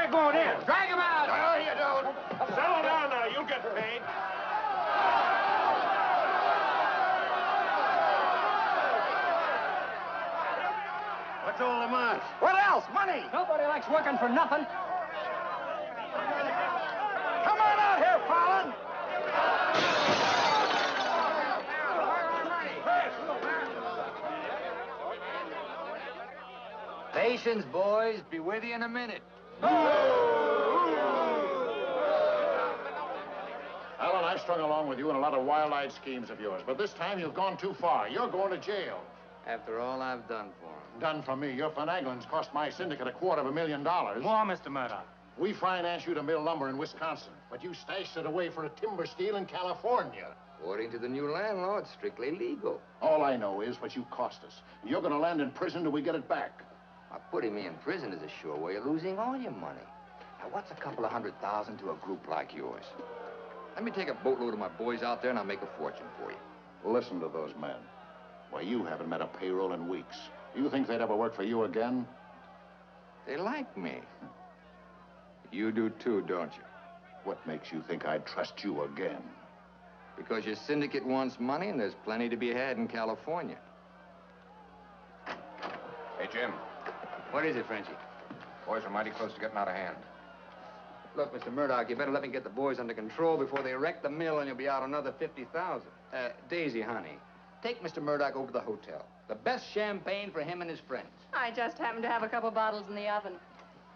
we're going in. Drag him out! No, you don't. Settle down now. You'll get paid. What's all the muss? What else? Money! Nobody likes working for nothing. Come on out here, Fallon! Patience, boys. Be with you in a minute. Alan, I've strung along with you in a lot of wild-eyed schemes of yours, but this time you've gone too far. You're going to jail. After all I've done for him. Done for me. Your finagling's cost my syndicate $250,000. More, Mr. Murdoch. We financed you to mill lumber in Wisconsin, but you stashed it away for a timber steal in California. According to the new landlord, it's strictly legal. All I know is what you cost us. You're going to land in prison till we get it back. Now, putting me in prison is a sure way of losing all your money. Now, what's a couple of $100,000 to a group like yours? Let me take a boatload of my boys out there and I'll make a fortune for you. Listen to those men. Why, you haven't met a payroll in weeks. You think they'd ever work for you again? They like me. You do too, don't you? What makes you think I'd trust you again? Because your syndicate wants money and there's plenty to be had in California. Hey, Jim. What is it, Frenchie? Boys are mighty close to getting out of hand. Look, Mr. Murdoch, you better let me get the boys under control before they wreck the mill and you'll be out another $50,000. Daisy, honey, take Mr. Murdoch over to the hotel. The best champagne for him and his friends. I just happen to have a couple bottles in the oven.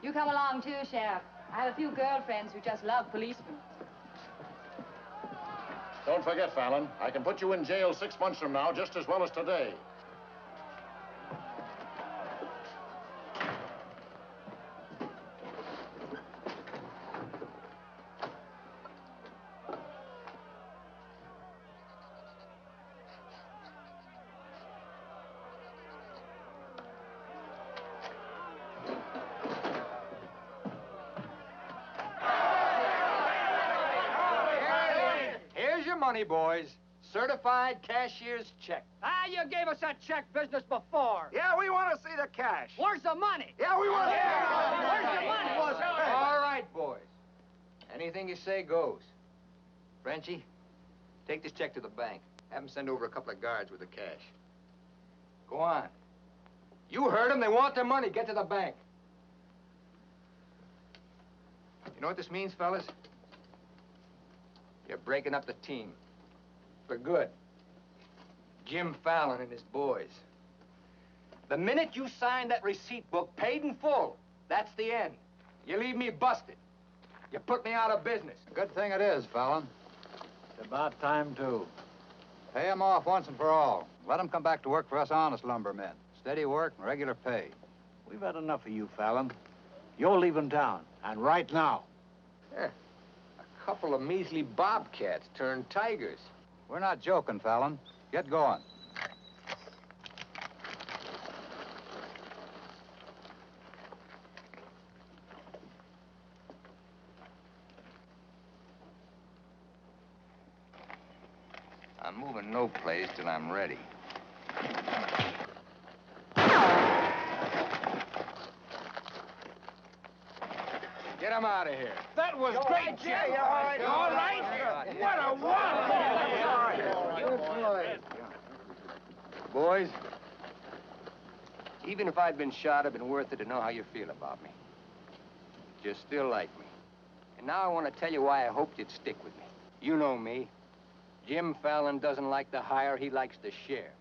You come along too, Sheriff. I have a few girlfriends who just love policemen. Don't forget, Fallon, I can put you in jail 6 months from now just as well as today. Money, boys. Certified cashier's check. Ah, you gave us that check business before. Yeah, we want to see the cash. Where's the money? Yeah, we want to see the Where's the money? All right, boys. Anything you say goes. Frenchie, take this check to the bank. Have them send over a couple of guards with the cash. Go on. You heard them. They want their money. Get to the bank. You know what this means, fellas? You're breaking up the team. For good. Jim Fallon and his boys. The minute you sign that receipt book, paid in full, that's the end. You leave me busted. You put me out of business. Good thing it is, Fallon. It's about time, too. Pay him off once and for all. Let him come back to work for us honest lumbermen. Steady work and regular pay. We've had enough of you, Fallon. You're leaving town, and right now. Yeah. A couple of measly bobcats turned tigers. We're not joking, Fallon. Get going. I'm moving no place till I'm ready. Get him out of here. That was great, Jim. Yeah, all right. All right? What a wallop! Boys, even if I'd been shot, it'd been worth it to know how you feel about me. You still like me. And now I want to tell you why I hoped you'd stick with me. You know me. Jim Fallon doesn't like to hire, he likes to share.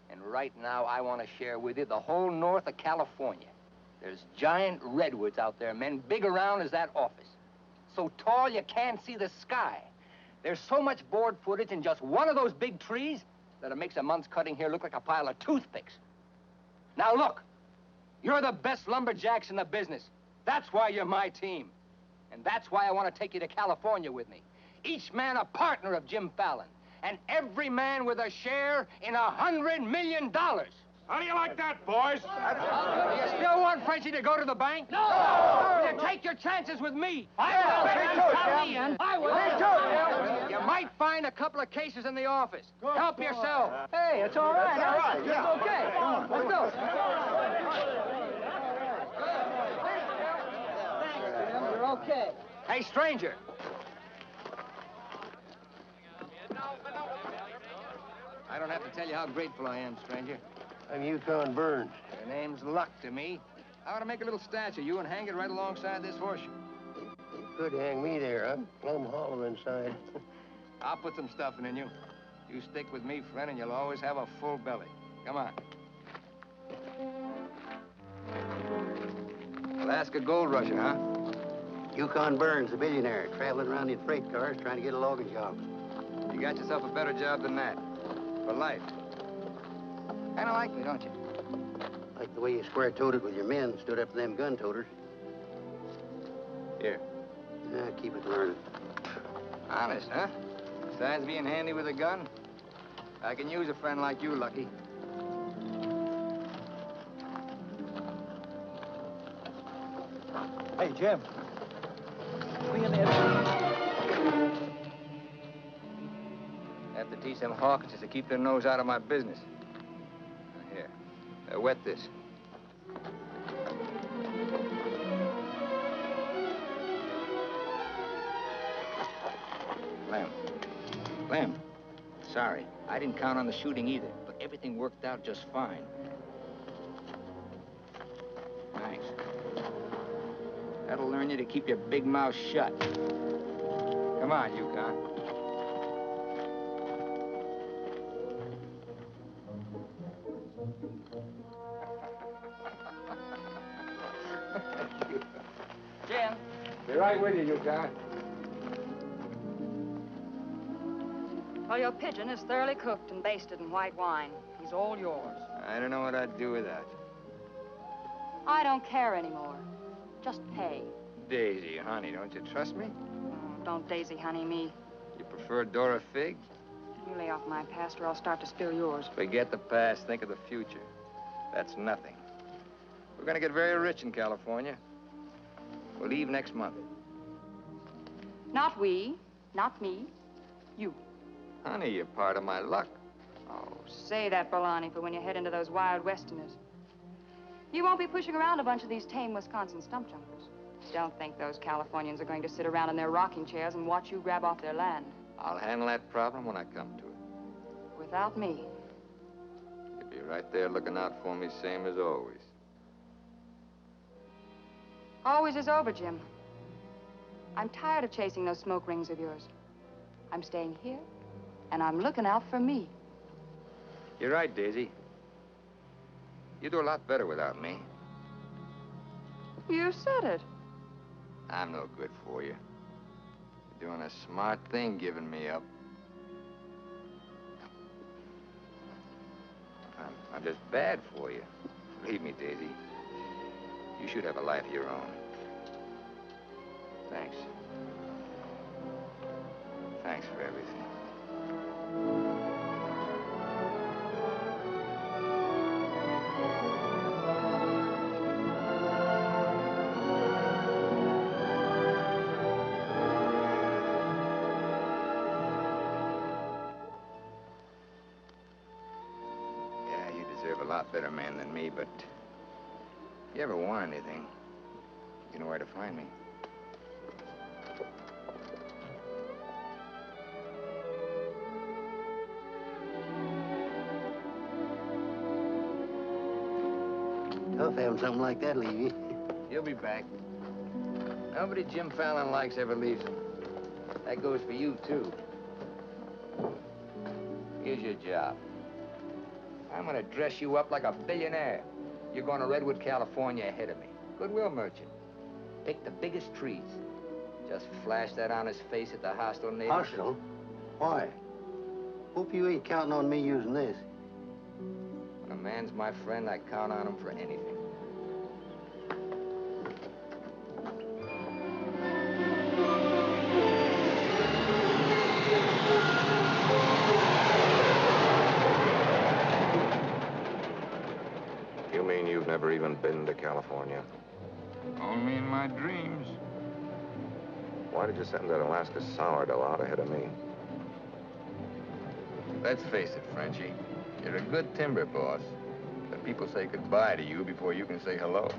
And right now, I want to share with you the whole north of California. There's giant redwoods out there, men, big around as that office. So tall you can't see the sky. There's so much board footage in just one of those big trees that it makes a month's cutting here look like a pile of toothpicks. Now look, you're the best lumberjacks in the business. That's why you're my team. And that's why I want to take you to California with me. Each man a partner of Jim Fallon. And every man with a share in $100 million. How do you like that, boys? Do you still want Frenchie to go to the bank? No! Well, you take your chances with me. I will. You might find a couple of cases in the office. Help yourself. Hey, it's all right. It's all right. It's okay. Come on, let's go. okay. Hey, stranger. I don't have to tell you how grateful I am, stranger. I'm Yukon Burns. Your name's Luck to me. I want to make a little statue of you and hang it right alongside this horseshoe. Could hang me there, huh? Plumb hollow inside. I'll put some stuffing in you. You stick with me, friend, and you'll always have a full belly. Come on. Alaska gold rushing, huh? Yukon Burns, the billionaire, traveling around in freight cars trying to get a logging job. You got yourself a better job than that. For life. Kind of like me, don't you? Like the way you square-toed with your men, stood up to them gun-toters. Here. Yeah, keep it learning. Honest, huh? Besides being handy with a gun, I can use a friend like you, Lucky. Hey, Jim. We in there. Have to teach them Hawkinses to keep their nose out of my business. Here. Wet this. Lem. Sorry. I didn't count on the shooting either, but everything worked out just fine. Thanks. That'll learn you to keep your big mouth shut. Come on, Yukon. Jim. Be right with you, Yukon. Well, your pigeon is thoroughly cooked and basted in white wine. He's all yours. I don't know what I'd do without you. I don't care anymore. Just pay. Daisy, honey, don't you trust me? Oh, don't daisy honey me. You prefer Dora Fig? You lay off my past or I'll start to spill yours. Forget the past, think of the future. That's nothing. We're gonna get very rich in California. We'll leave next month. Not we, not me, you. Honey, you're part of my luck. Oh, say that, Bolani, for when you head into those wild westerners. You won't be pushing around a bunch of these tame Wisconsin stump jumpers. Don't think those Californians are going to sit around in their rocking chairs and watch you grab off their land. I'll handle that problem when I come to it. Without me. You'll be right there looking out for me, same as always. Always is over, Jim. I'm tired of chasing those smoke rings of yours. I'm staying here, and I'm looking out for me. You're right, Daisy. You do a lot better without me. You said it. I'm no good for you. You're doing a smart thing giving me up. I'm just bad for you. Believe me, Daisy. You should have a life of your own. Thanks. Thanks for everything. Yeah, you deserve a lot better man than me, but if you ever want anything, you know where to find me. Tough having something like that leave you. He'll be back. Nobody Jim Fallon likes ever leaves him. That goes for you, too. Here's your job. I'm gonna dress you up like a billionaire. You're going to Redwood, California ahead of me. Goodwill merchant. Pick the biggest trees. Just flash that on his face at the hostile neighbors. Hostile? Why? Hope you ain't counting on me using this. When a man's my friend, I count on him for anything. You mean you've never even been to California? Only in my dreams. Why did you send that Alaska sourdough out ahead of me? Let's face it, Frenchie. You're a good timber boss. But people say goodbye to you before you can say hello.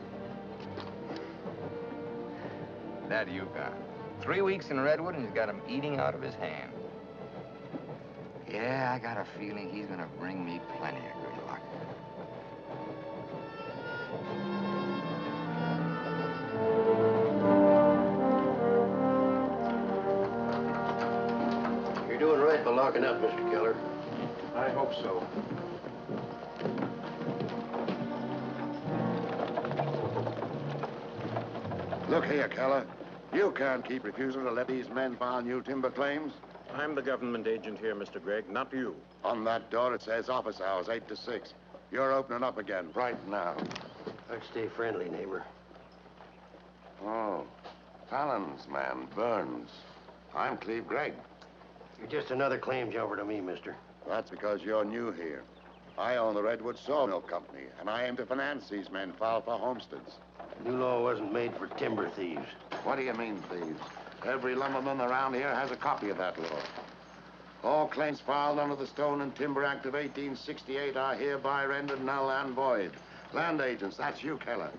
That Yukon. 3 weeks in Redwood, and he's got him eating out of his hand. Yeah, I got a feeling he's gonna bring me plenty of good luck. You're doing right by locking up, Mr. Keller. I hope so. Look here, Keller. You can't keep refusing to let these men file new timber claims. I'm the government agent here, Mr. Gregg, not you. On that door, it says office hours, 8 to 6. You're opening up again right now. I'd stay friendly, neighbor. Oh, Fallon's man, Burns. I'm Cleve Gregg. You're just another claim jumper to me, mister. That's because you're new here. I own the Redwood Sawmill Company, and I aim to finance these men filed for homesteads. New law wasn't made for timber thieves. What do you mean, thieves? Every lumberman around here has a copy of that law. All claims filed under the Stone and Timber Act of 1868 are hereby rendered null and void. Land agents, that's you, Keller,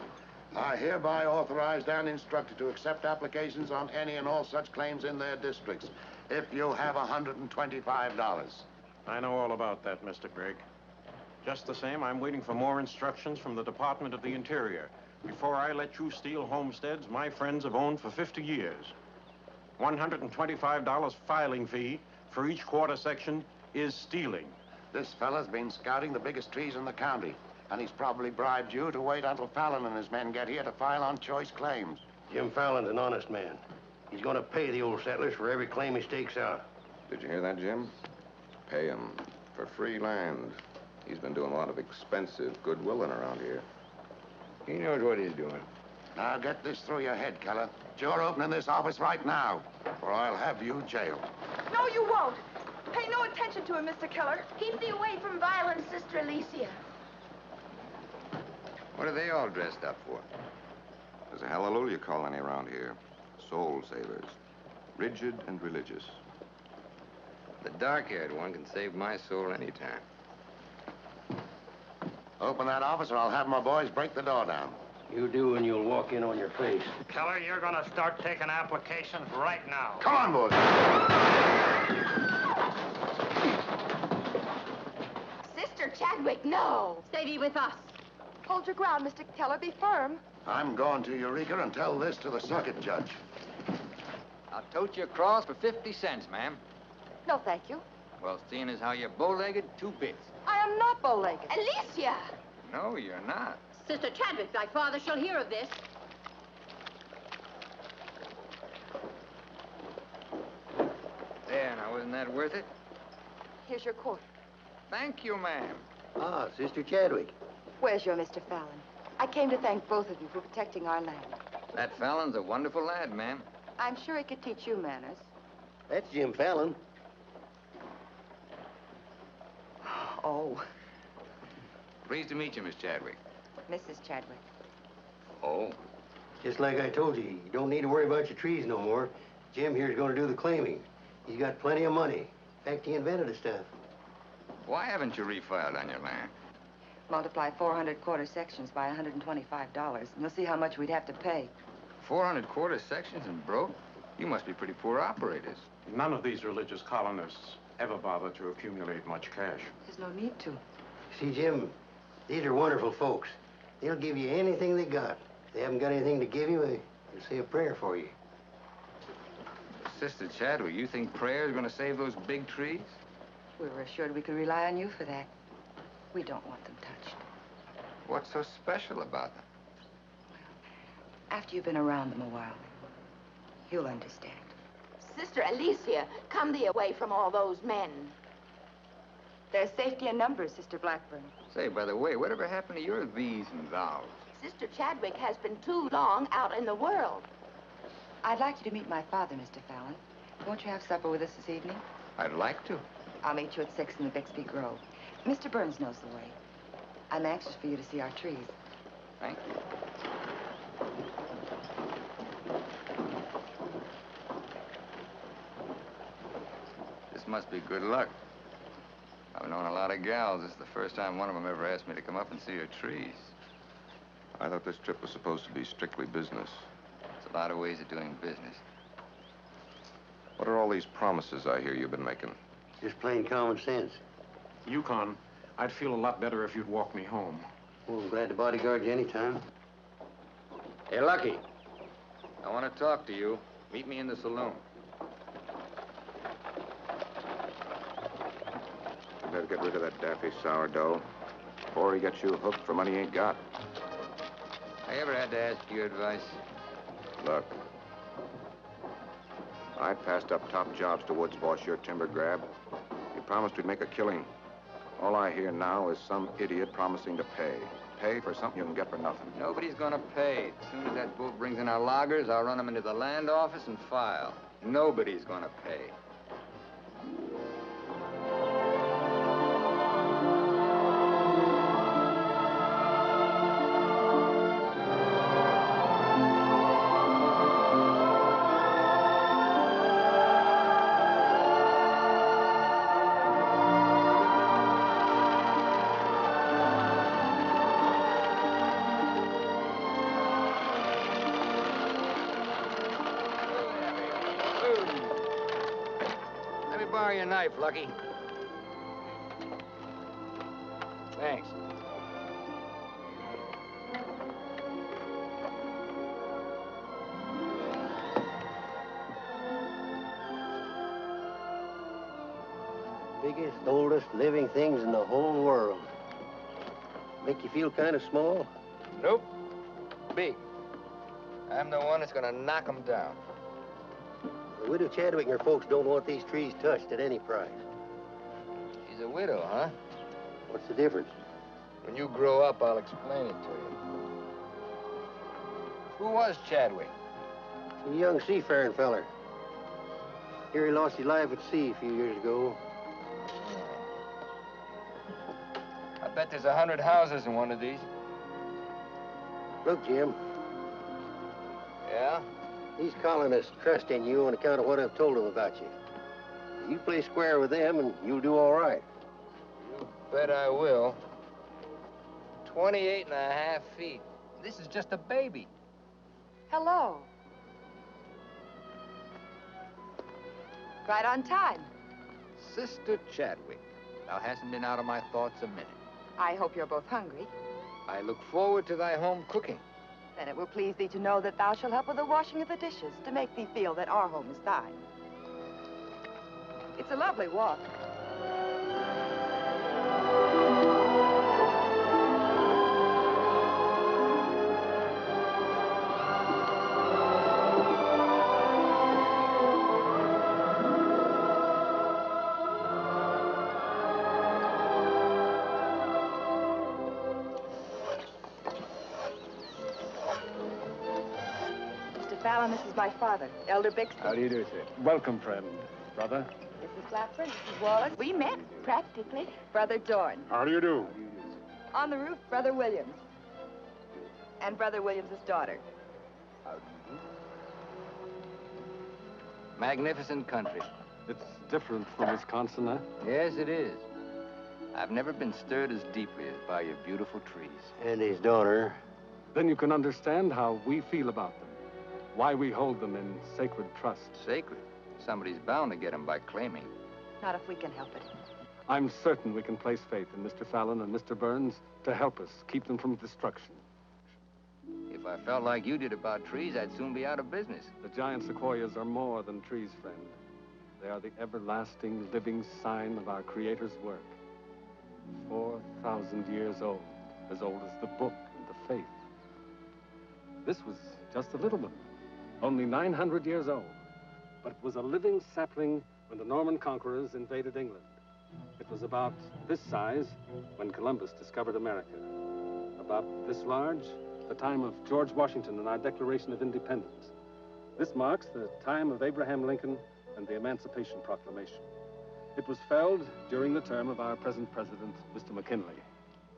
are hereby authorized and instructed to accept applications on any and all such claims in their districts if you have $125. I know all about that, Mr. Gregg. Just the same, I'm waiting for more instructions from the Department of the Interior before I let you steal homesteads my friends have owned for 50 years. $125 filing fee for each quarter section is stealing. This fella's been scouting the biggest trees in the county, and he's probably bribed you to wait until Fallon and his men get here to file on choice claims. Jim Fallon's an honest man. He's gonna pay the old settlers for every claim he stakes out. Did you hear that, Jim? Pay him for free land. He's been doing a lot of expensive goodwilling around here. He knows what he's doing. Now get this through your head, Keller. You're opening this office right now, or I'll have you jailed. No, you won't. Pay no attention to him, Mr. Keller. Keep thee away from violence, Sister Alicia. What are they all dressed up for? There's a hallelujah colony around here. Soul savers. Rigid and religious. The dark-haired one can save my soul anytime. Open that office or I'll have my boys break the door down. You do and you'll walk in on your face. Keller, you're gonna start taking applications right now. Come on, boys. Sister Chadwick, no. Stay thee with us. Hold your ground, Mr. Keller. Be firm. I'm going to Eureka and tell this to the circuit judge. I'll tote you across for 50 cents, ma'am. No, thank you. Well, seeing as how you're bow-legged, 2 bits. I am not bow-legged. Alicia! No, you're not. Sister Chadwick, thy father shall hear of this. There, now, wasn't that worth it? Here's your court. Thank you, ma'am. Ah, Sister Chadwick. Where's your Mr. Fallon? I came to thank both of you for protecting our land. That Fallon's a wonderful lad, ma'am. I'm sure he could teach you manners. That's Jim Fallon. Oh, Pleased to meet you, Miss Chadwick. Mrs. Chadwick. Oh? Just like I told you, you don't need to worry about your trees no more. Jim here's gonna do the claiming. He's got plenty of money. In fact, he invented the stuff. Why haven't you refiled on your land? Multiply 400 quarter sections by $125, and we'll see how much we'd have to pay. 400 quarter sections and broke? You must be pretty poor operators. None of these religious colonists ever bother to accumulate much cash. There's no need to. See, Jim, these are wonderful folks. They'll give you anything they got. If they haven't got anything to give you, they'll say a prayer for you. Sister Chadwick, you think prayer is going to save those big trees? We were assured we could rely on you for that. We don't want them touched. What's so special about them? After you've been around them a while, you'll understand. Sister Alicia, come thee away from all those men. There's safety in numbers, Sister Blackburn. Say, by the way, whatever happened to your these and thous? Sister Chadwick has been too long out in the world. I'd like you to meet my father, Mr. Fallon. Won't you have supper with us this evening? I'd like to. I'll meet you at 6 in the Bixby Grove. Mr. Burns knows the way. I'm anxious for you to see our trees. Thank you. This must be good luck. I've known a lot of gals. This is the first time one of them ever asked me to come up and see her trees. I thought this trip was supposed to be strictly business. It's A lot of ways of doing business. What are all these promises I hear you've been making? Just plain common sense. Yukon, I'd feel a lot better if you'd walk me home. Well, I'm glad to bodyguard you anytime. Hey, Lucky. I want to talk to you. Meet me in the saloon. You better get rid of that daffy sourdough before he gets you hooked for money he ain't got. I ever had to ask your advice? Look, I passed up top jobs to Woods' boss your timber grab. He promised we'd make a killing. All I hear now is some idiot promising to pay. Pay for something you can get for nothing. Nobody's gonna pay. As soon as that bull brings in our loggers, I'll run them into the land office and file. Nobody's gonna pay. Borrow your knife, Lucky. Thanks. Biggest, oldest living things in the whole world. Make you feel kind of small? Nope. Big. I'm the one that's gonna knock them down. The widow Chadwick and her folks don't want these trees touched at any price. She's a widow, huh? What's the difference? When you grow up, I'll explain it to you. Who was Chadwick? A young seafaring feller. Here he lost his life at sea a few years ago. I bet there's 100 houses in one of these. Look, Jim. Yeah? These colonists trust in you on account of what I've told them about you. You play square with them, and you'll do all right. You bet I will. 28 and a half feet. This is just a baby. Hello. Right on time. Sister Chadwick. Thou hasn't been out of my thoughts a minute. I hope you're both hungry. I look forward to thy home cooking. Then it will please thee to know that thou shalt help with the washing of the dishes to make thee feel that our home is thine. It's a lovely walk. Fallon, this is my father, Elder Bixby. How do you do, sir? Welcome, friend. Brother? Mrs. Clapper, Mrs. Wallace. We met, practically. Brother Dorn. How do you do? On the roof, Brother Williams. And Brother Williams' daughter. How do you do? Magnificent country. It's different from Wisconsin, huh? Yes, it is. I've never been stirred as deeply as by your beautiful trees. And his daughter. Then you can understand how we feel about them. Why we hold them in sacred trust. Sacred? Somebody's bound to get them by claiming. Not if we can help it. I'm certain we can place faith in Mr. Fallon and Mr. Burns to help us keep them from destruction. If I felt like you did about trees, I'd soon be out of business. The giant sequoias are more than trees, friend. They are the everlasting, living sign of our Creator's work. 4,000 years old as the book and the faith. This was just a little one. Only 900 years old, but it was a living sapling when the Norman conquerors invaded England. It was about this size when Columbus discovered America. About this large, the time of George Washington and our Declaration of Independence. This marks the time of Abraham Lincoln and the Emancipation Proclamation. It was felled during the term of our present president, Mr. McKinley.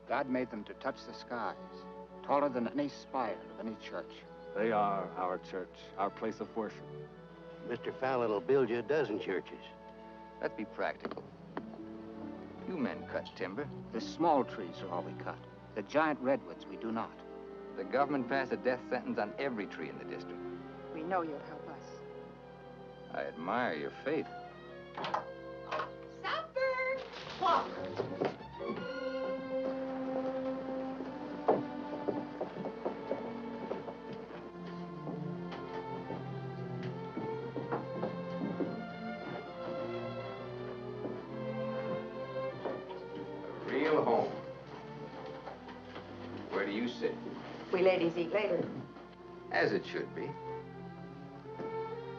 God made them to touch the skies, taller than any spire of any church. They are our church, our place of worship. Mr. Fallon will build you a dozen churches. Let's be practical. You men cut timber. The small trees are all we cut. The giant redwoods we do not. The government passed a death sentence on every tree in the district. We know you'll help us. I admire your faith. Supper! What? A real home. Where do you sit? We ladies eat later. As it should be.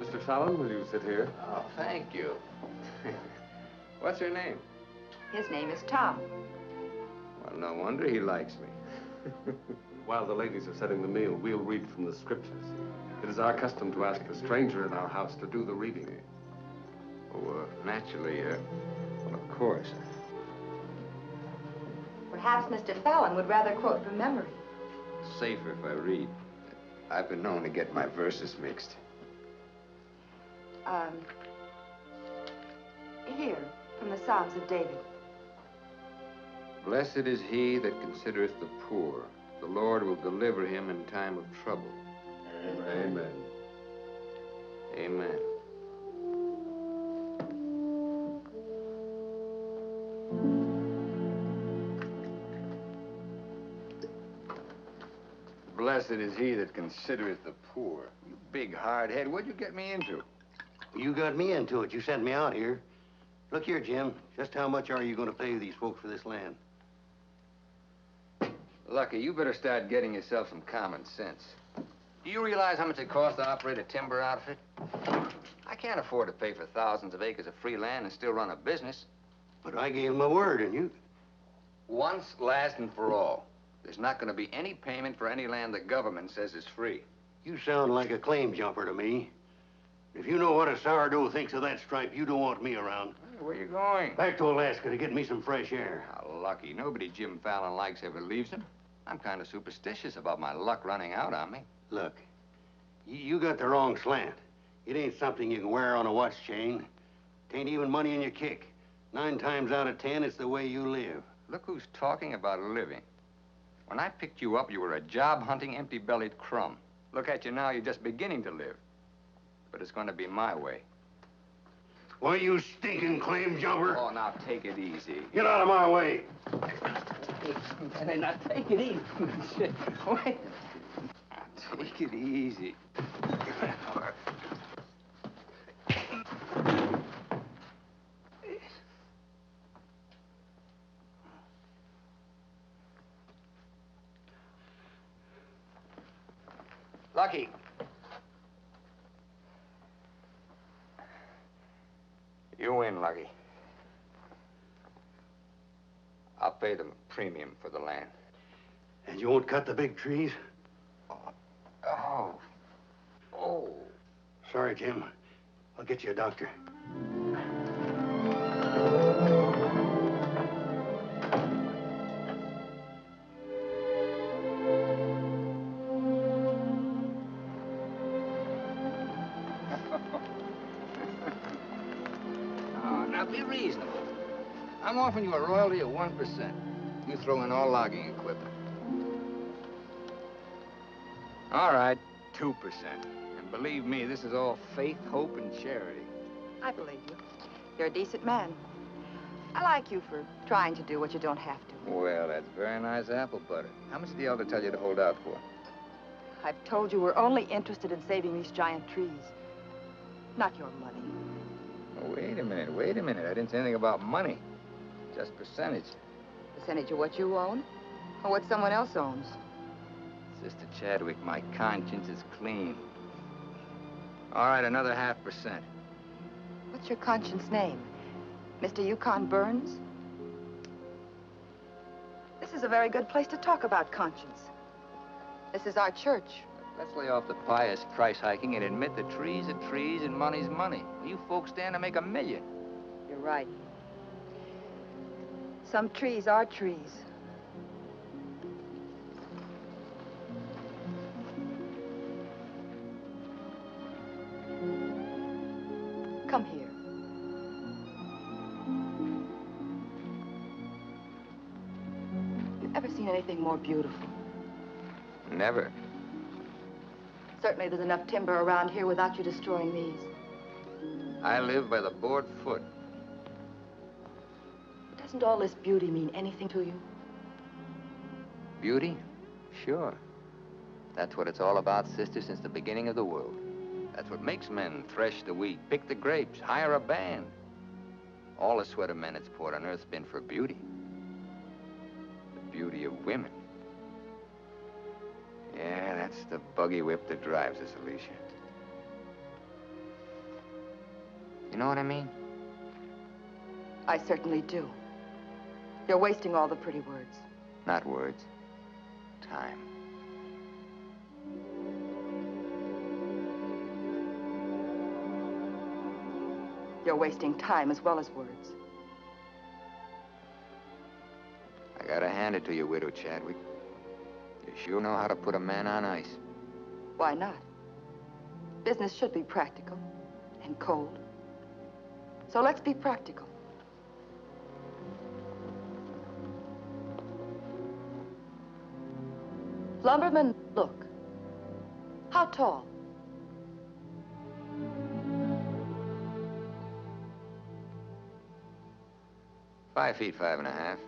Mr. Fallon, will you sit here? Oh, thank you. What's her name? His name is Tom. Well, no wonder he likes me. While the ladies are setting the meal, we'll read from the scriptures. It is our custom to ask the stranger in our house to do the reading. Oh, naturally, well, of course. Perhaps Mr. Fallon would rather quote from memory. Safer if I read. I've been known to get my verses mixed. Here, from the Psalms of David. Blessed is he that considereth the poor. The Lord will deliver him in time of trouble. Amen. Amen. Blessed is he that considereth the poor. You big hard head, what'd you get me into? You got me into it. You sent me out here. Look here, Jim. Just how much are you going to pay these folks for this land? Lucky, you better start getting yourself some common sense. Do you realize how much it costs to operate a timber outfit? I can't afford to pay for thousands of acres of free land and still run a business. But I gave him my word, and you... Once, last, and for all. There's not going to be any payment for any land the government says is free. You sound like a claim jumper to me. If you know what a sourdough thinks of that stripe, you don't want me around. Hey, where you going? Back to Alaska to get me some fresh air. How lucky. Nobody Jim Fallon likes ever leaves him. I'm kind of superstitious about my luck running out on me. Look, you got the wrong slant. It ain't something you can wear on a watch chain. It ain't even money in your kick. 9 times out of 10, it's the way you live. Look who's talking about living. When I picked you up, you were a job-hunting, empty-bellied crumb. Look at you now, you're just beginning to live. But it's going to be my way. Why, you stinking claim jumper? Oh, now take it easy. Get out of my way. Hey, now take it easy. Wait. Take it easy. Lucky. You win, Lucky. I'll pay the premium for the land. And you won't cut the big trees? Oh. Sorry, Jim. I'll get you a doctor. Now be reasonable. I'm offering you a royalty of 1%. You throw in all logging equipment. All right, 2%. And believe me, this is all faith, hope, and charity. I believe you. You're a decent man. I like you for trying to do what you don't have to. Well, that's very nice apple butter. How much did the elder tell you to hold out for? I've told you we're only interested in saving these giant trees. Not your money. Oh, wait a minute. I didn't say anything about money. Just percentage. Percentage of what you own? Or what someone else owns? Sister Chadwick, my conscience is clean. All right, another 0.5%. What's your conscience name? Mr. Yukon Burns? This is a very good place to talk about conscience. This is our church. Let's lay off the pious price hiking and admit that trees are trees and money's money. You folks stand to make $1 million. You're right. Some trees are trees. Come here. You ever seen anything more beautiful? Never. Certainly there's enough timber around here without you destroying these. I live by the board foot. Doesn't all this beauty mean anything to you? Beauty? Sure. That's what it's all about, sister, since the beginning of the world. That's what makes men thresh the wheat, pick the grapes, hire a band. All the sweat of men that's poured on earth's been for beauty. The beauty of women. Yeah, that's the buggy whip that drives us, Alicia. You know what I mean? I certainly do. You're wasting all the pretty words. Not words. Time. You're wasting time as well as words. I gotta hand it to you, Widow Chadwick. You sure know how to put a man on ice. Why not? Business should be practical and cold. So let's be practical. Lumberman, look. How tall? "5 feet, 5.5.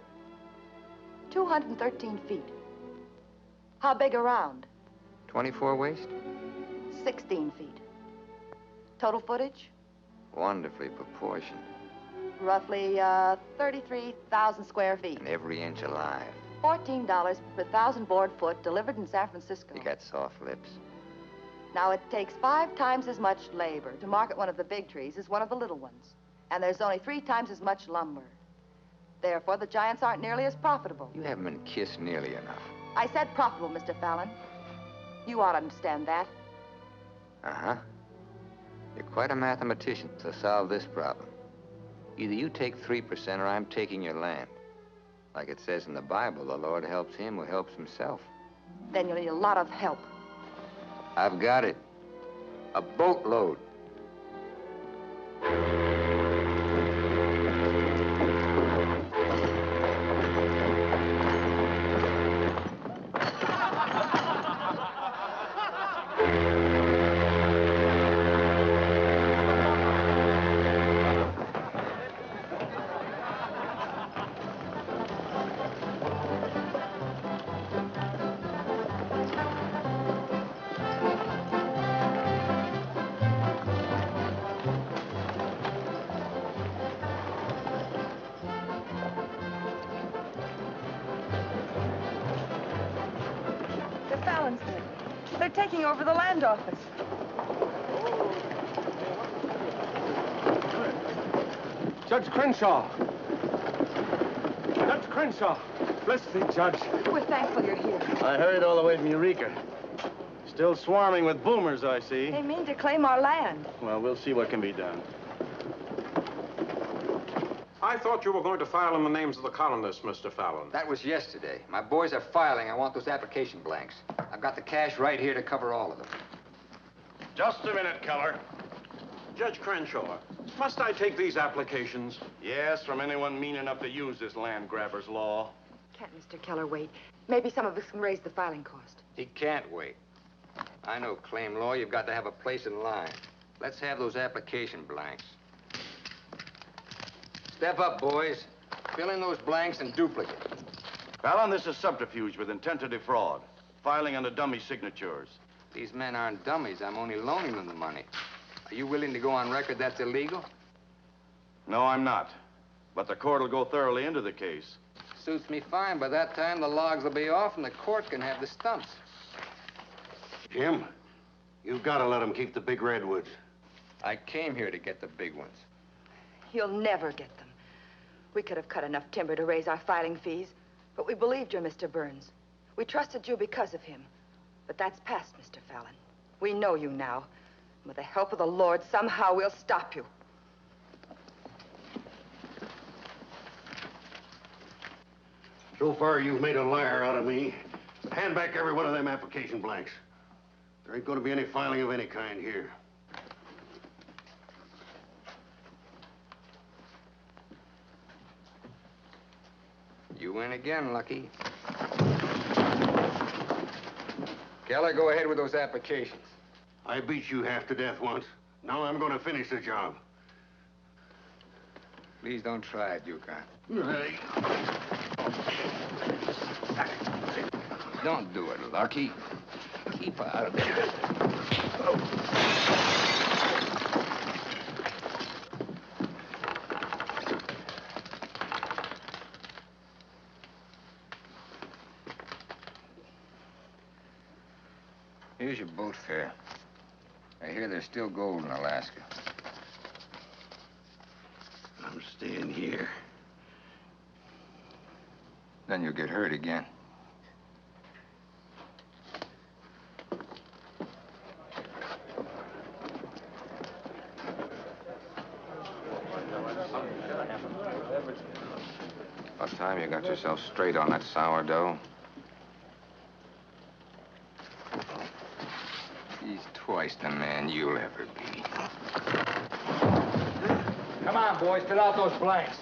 213 feet. How big around? 24 waist? 16 feet. Total footage? Wonderfully proportioned. Roughly 33,000 square feet. And every inch alive. $14 per 1,000 board foot delivered in San Francisco. You got soft lips. Now, it takes 5 times as much labor to market one of the big trees as one of the little ones. And there's only 3 times as much lumber. Therefore, the giants aren't nearly as profitable. You haven't been kissed nearly enough. I said profitable, Mr. Fallon. You ought to understand that. Uh-huh. You're quite a mathematician, so solve this problem. Either you take 3% or I'm taking your land. Like it says in the Bible, the Lord helps him who helps himself. Then you'll need a lot of help. I've got it. A boatload. They're taking over the land office. Judge Crenshaw! Judge Crenshaw! Bless thee, Judge. We're thankful you're here. I hurried all the way from Eureka. Still swarming with boomers, I see. They mean to claim our land. Well, we'll see what can be done. I thought you were going to file in the names of the colonists, Mr. Fallon. That was yesterday. My boys are filing. I want those application blanks. I've got the cash right here to cover all of them. Just a minute, Keller. Judge Crenshaw, must I take these applications? Yes, from anyone mean enough to use this land grabber's law. Can't Mr. Keller wait? Maybe some of us can raise the filing cost. He can't wait. I know claim law. You've got to have a place in line. Let's have those application blanks. Step up, boys. Fill in those blanks and duplicate. Fallon, this is subterfuge with intent to defraud. Filing under dummy signatures. These men aren't dummies. I'm only loaning them the money. Are you willing to go on record that's illegal? No, I'm not. But the court will go thoroughly into the case. Suits me fine. By that time, the logs will be off and the court can have the stumps. Jim, you've got to let them keep the big redwoods. I came here to get the big ones. You'll never get them. We could have cut enough timber to raise our filing fees, but we believed you, Mr. Burns. We trusted you because of him. But that's past, Mr. Fallon. We know you now. With the help of the Lord, somehow we'll stop you. So far, you've made a liar out of me. Hand back every one of them application blanks. There ain't going to be any filing of any kind here. You win again, Lucky. Keller, go ahead with those applications. I beat you half to death once. Now I'm going to finish the job. Please don't try it, Yukon. Don't do it, Lucky. Keep out of there. Here's your boat fare. I hear there's still gold in Alaska. I'm staying here. Then you'll get hurt again. About time you got yourself straight on that sourdough. He's twice the man you'll ever be. Come on, boys, fill out those blanks.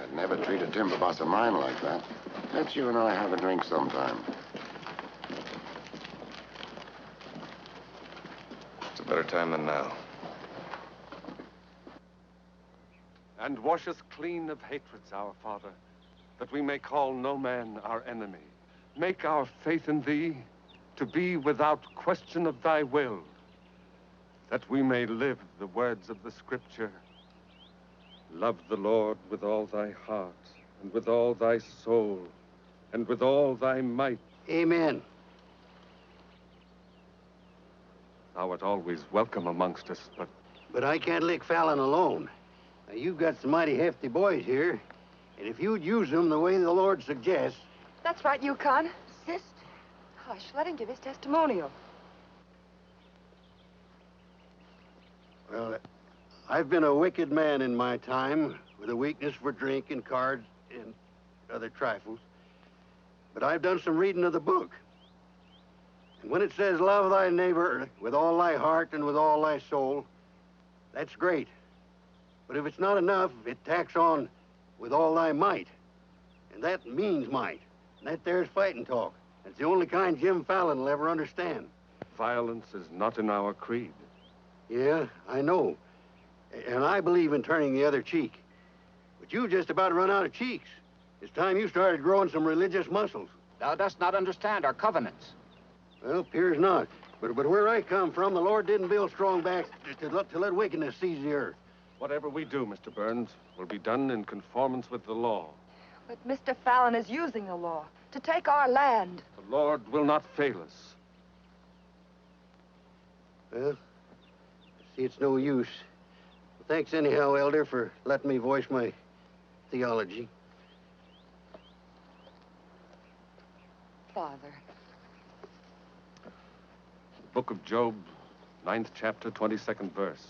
I'd never treat a timber boss of mine like that. Let's you and I have a drink sometime. It's a better time than now. And wash us clean of hatreds, our Father, that we may call no man our enemy. Make our faith in thee to be without question of thy will, that we may live the words of the Scripture. Love the Lord with all thy heart, and with all thy soul, and with all thy might. Amen. Thou art always welcome amongst us, But I can't lick Fallon alone. Now, you've got some mighty hefty boys here, and if you'd use them the way the Lord suggests... That's right, Yukon. Sister. Hush, let him give his testimonial. Well, I've been a wicked man in my time, with a weakness for drink and cards and other trifles. But I've done some reading of the book. And when it says, love thy neighbor with all thy heart and with all thy soul, that's great. But if it's not enough, it tacks on with all thy might. And that means might. And that there's fighting talk. It's the only kind Jim Fallon will ever understand. violence is not in our creed. Yeah, I know. And I believe in turning the other cheek. But you've just about run out of cheeks. It's time you started growing some religious muscles. Thou dost not understand our covenants. Well, appears not. But where I come from, the Lord didn't build strong backs to let wickedness seize the earth. Whatever we do, Mr. Burns, will be done in conformance with the law. But Mr. Fallon is using the law to take our land. The Lord will not fail us. Well, I see it's no use. Thanks anyhow, Elder, for letting me voice my theology. Father. Book of Job, 9th chapter, 22nd verse.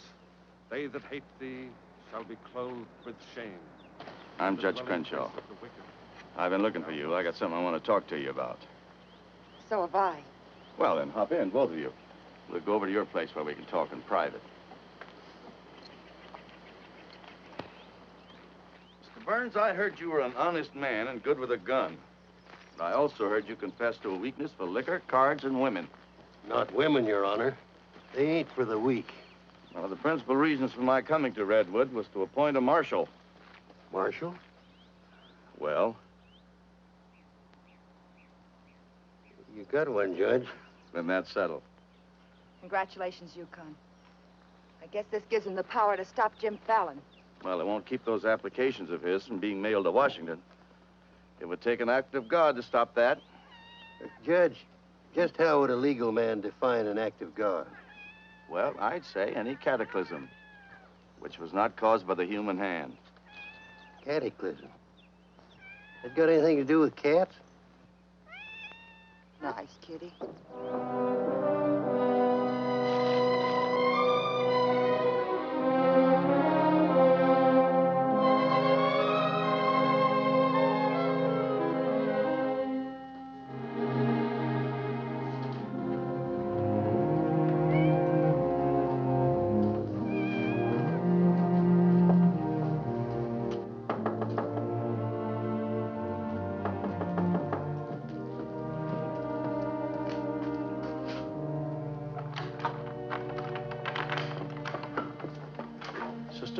They that hate thee shall be clothed with shame. I'm Judge Crenshaw. I've been looking for you. I got something I want to talk to you about. So have I. Well, then, hop in, both of you. We'll go over to your place where we can talk in private. Mr. Burns, I heard you were an honest man and good with a gun. But I also heard you confess to a weakness for liquor, cards, and women. Not women, Your Honor. They ain't for the weak. One of the principal reasons for my coming to Redwood was to appoint a marshal. Marshal? Well? You got one, Judge. Then that's settled. Congratulations, Yukon. I guess this gives him the power to stop Jim Fallon. Well, it won't keep those applications of his from being mailed to Washington. It would take an act of God to stop that. Judge, just how would a legal man define an act of God? Well, I'd say any cataclysm, which was not caused by the human hand. Cataclysm? That got anything to do with cats? Nice, kitty.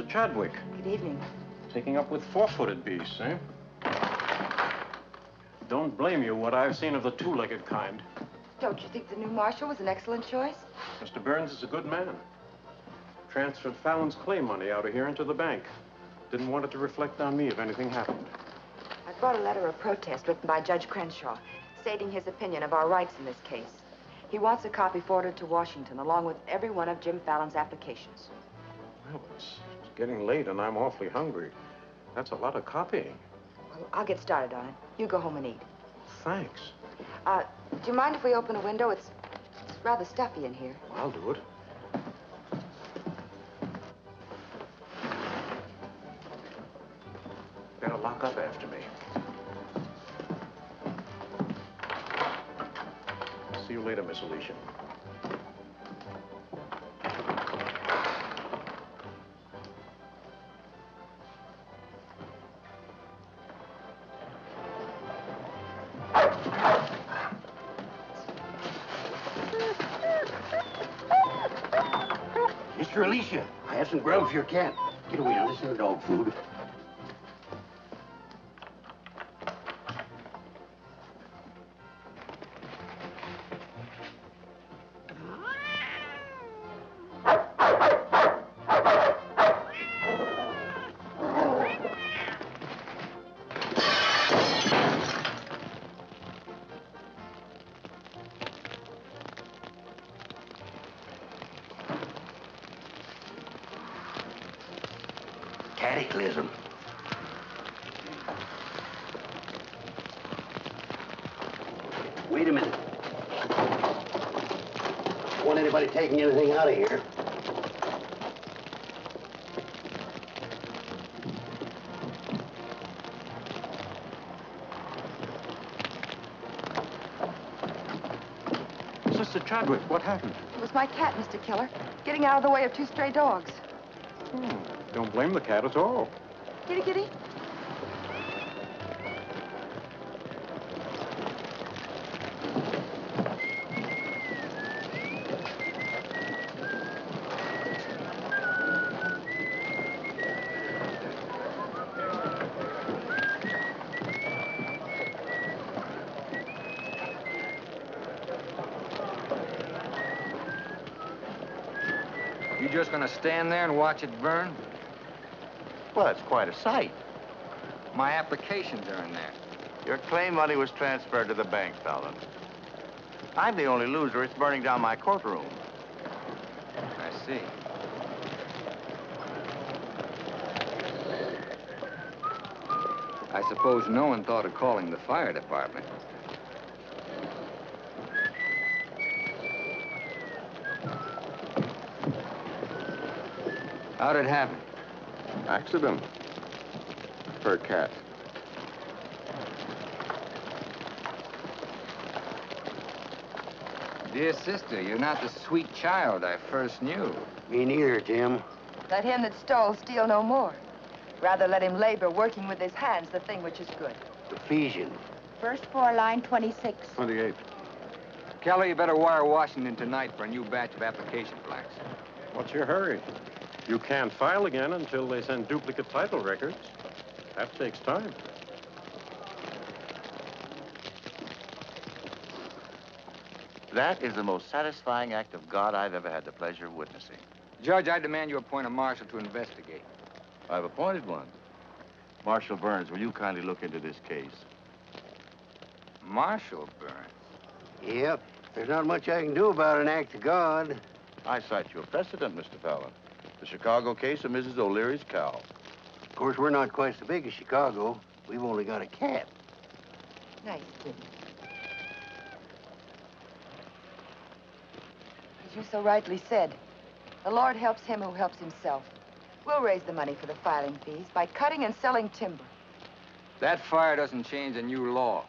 Chadwick. Good evening. Taking up with four-footed beasts, eh? Don't blame you what I've seen of the two-legged kind. Don't you think the new marshal was an excellent choice? Mr. Burns is a good man. Transferred Fallon's clay money out of here into the bank. Didn't want it to reflect on me if anything happened. I brought a letter of protest written by Judge Crenshaw, stating his opinion of our rights in this case. He wants a copy forwarded to Washington, along with every one of Jim Fallon's applications. Well, it's getting late and I'm awfully hungry. That's a lot of copying. Well, I'll get started on it. You go home and eat. Thanks. Do you mind if we open a window? It's rather stuffy in here. I'll do it. Better lock up after me. See you later, Miss Alicia. Mr. Alicia, I have some grub for your cat. Get away now, this isn't dog food. Cataclysm. Wait a minute. Don't want anybody taking anything out of here. Sister Chadwick, what happened? It was my cat, Mr. Killer, getting out of the way of two stray dogs. Don't blame the cat at all. Kitty, kitty. You just gonna stand there and watch it burn? Well, it's quite a sight. My applications are in there. Your claim money was transferred to the bank, Fallon. I'm the only loser. It's burning down my courtroom. I see. I suppose no one thought of calling the fire department. How'd it happen? Accident. For a cat. Dear sister, you're not the sweet child I first knew. Me neither, Tim. Let him that stole steal no more. Rather let him labor, working with his hands, the thing which is good. Ephesians. First floor, line 26. 28. Kelly, you better wire Washington tonight for a new batch of application blanks. What's your hurry? You can't file again until they send duplicate title records. That takes time. That is the most satisfying act of God I've ever had the pleasure of witnessing. Judge, I demand you appoint a marshal to investigate. I've appointed one. Marshal Burns, will you kindly look into this case? Marshal Burns? Yep. There's not much I can do about an act of God. I cite your precedent, Mr. Fallon. The Chicago case of Mrs. O'Leary's cow. Of course, we're not quite so big as Chicago. We've only got a cat. Nice, kid. As you so rightly said, the Lord helps him who helps himself. We'll raise the money for the filing fees by cutting and selling timber. That fire doesn't change the new law.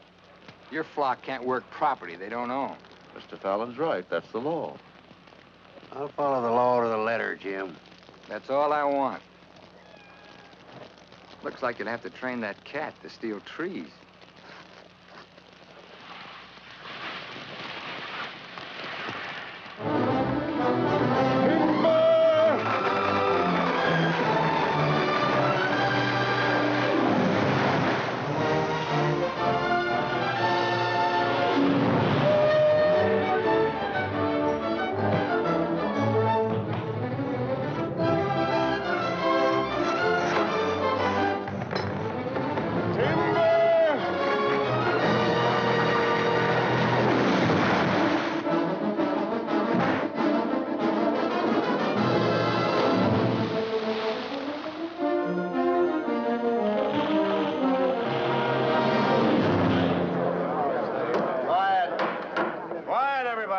Your flock can't work property they don't own. Mr. Fallon's right. That's the law. I'll follow the law to the letter, Jim. That's all I want. Looks like you'd have to train that cat to steal trees.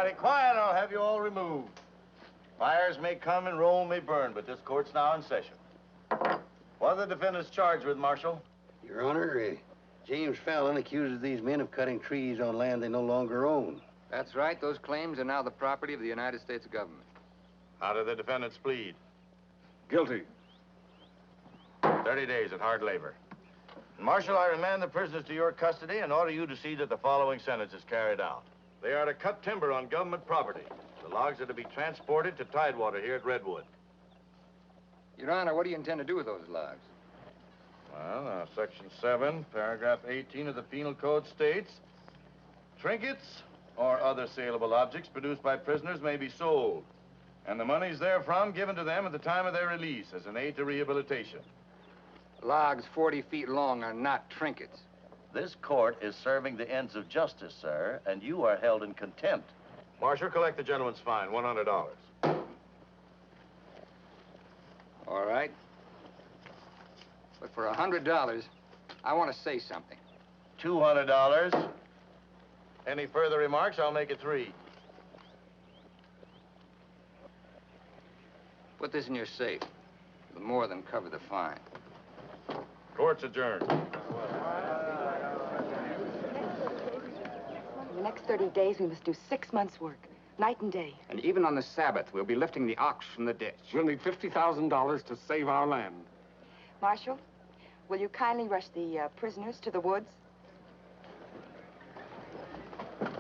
Everybody quiet, I'll have you all removed. Fires may come and Rome may burn, but this court's now in session. What are the defendants charged with, Marshal? Your Honor, James Fallon accuses these men of cutting trees on land they no longer own. That's right. Those claims are now the property of the United States government. How do the defendants plead? Guilty. 30 days at hard labor. Marshal, I remand the prisoners to your custody and order you to see that the following sentence is carried out. They are to cut timber on government property. The logs are to be transported to Tidewater here at Redwood. Your Honor, what do you intend to do with those logs? Well, Section 7, Paragraph 18 of the Penal Code states, trinkets or other saleable objects produced by prisoners may be sold, and the monies therefrom given to them at the time of their release as an aid to rehabilitation. Logs 40 feet long are not trinkets. This court is serving the ends of justice, sir, and you are held in contempt. Marshal, collect the gentleman's fine, $100. All right. But for $100, I want to say something. $200. Any further remarks, I'll make it 3. Put this in your safe. It'll more than cover the fine. Court's adjourned. In the next 30 days, we must do 6 months' work, night and day. And even on the Sabbath, we'll be lifting the ox from the ditch. We'll need $50,000 to save our land. Marshal, will you kindly rush the prisoners to the woods?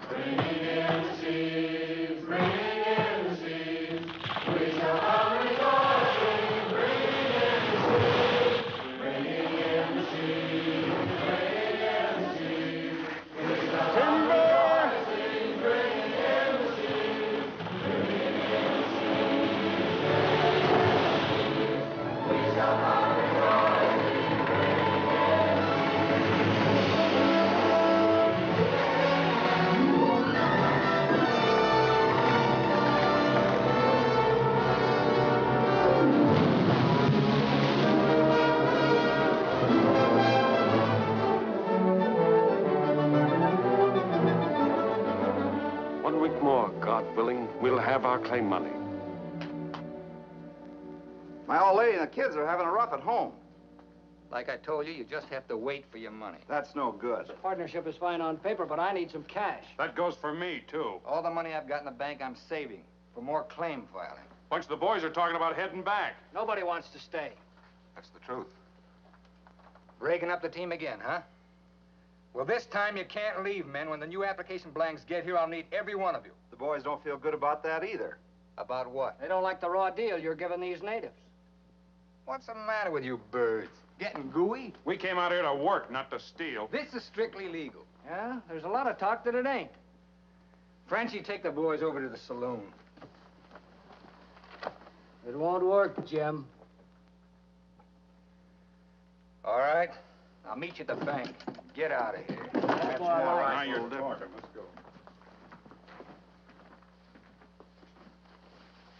Bring in the sheaves, bring in the sheaves. We shall have rejoicing. Bring in the sheaves, bringing in the sheaves, bringing in the sheaves. We shall have rejoicing. Bringing in the sheaves, bringing in the sheaves, bringing in the sheaves. We shall have rejoicing. Bringing in God willing, we'll have our claim money. My old lady and the kids are having a rough at home. Like I told you, you just have to wait for your money. That's no good. The partnership is fine on paper, but I need some cash. That goes for me, too. All the money I've got in the bank, I'm saving for more claim filing. Bunch of the boys are talking about heading back. Nobody wants to stay. That's the truth. Breaking up the team again, huh? Well, this time you can't leave, men. When the new application blanks get here, I'll need every one of you. The boys don't feel good about that either. About what? They don't like the raw deal you're giving these natives. What's the matter with you birds? Getting gooey? We came out here to work, not to steal. This is strictly legal. Yeah, there's a lot of talk that it ain't. Frenchie, take the boys over to the saloon. It won't work, Jim. All right. I'll meet you at the bank. Get out of here. That's all right. Now you're talking. Let's go.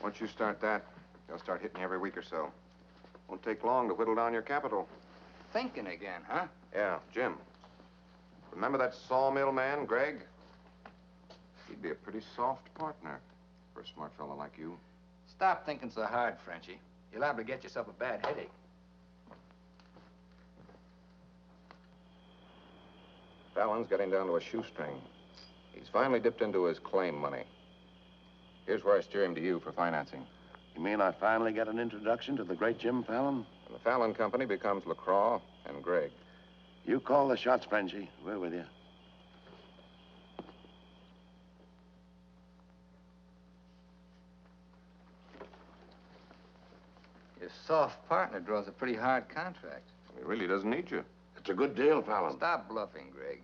Once you start that, they'll start hitting you every week or so. Won't take long to whittle down your capital. Thinking again, huh? Yeah, Jim. Remember that sawmill man, Greg? He'd be a pretty soft partner for a smart fellow like you. Stop thinking so hard, Frenchie. You're liable to get yourself a bad headache. Fallon's getting down to a shoestring. He's finally dipped into his claim money. Here's where I steer him to you for financing. You mean I finally get an introduction to the great Jim Fallon? And the Fallon Company becomes LaCroix and Gregg. You call the shots, Frenchie. We're with you. Your soft partner draws a pretty hard contract. He really doesn't need you. It's a good deal, Fallon. Stop bluffing, Gregg.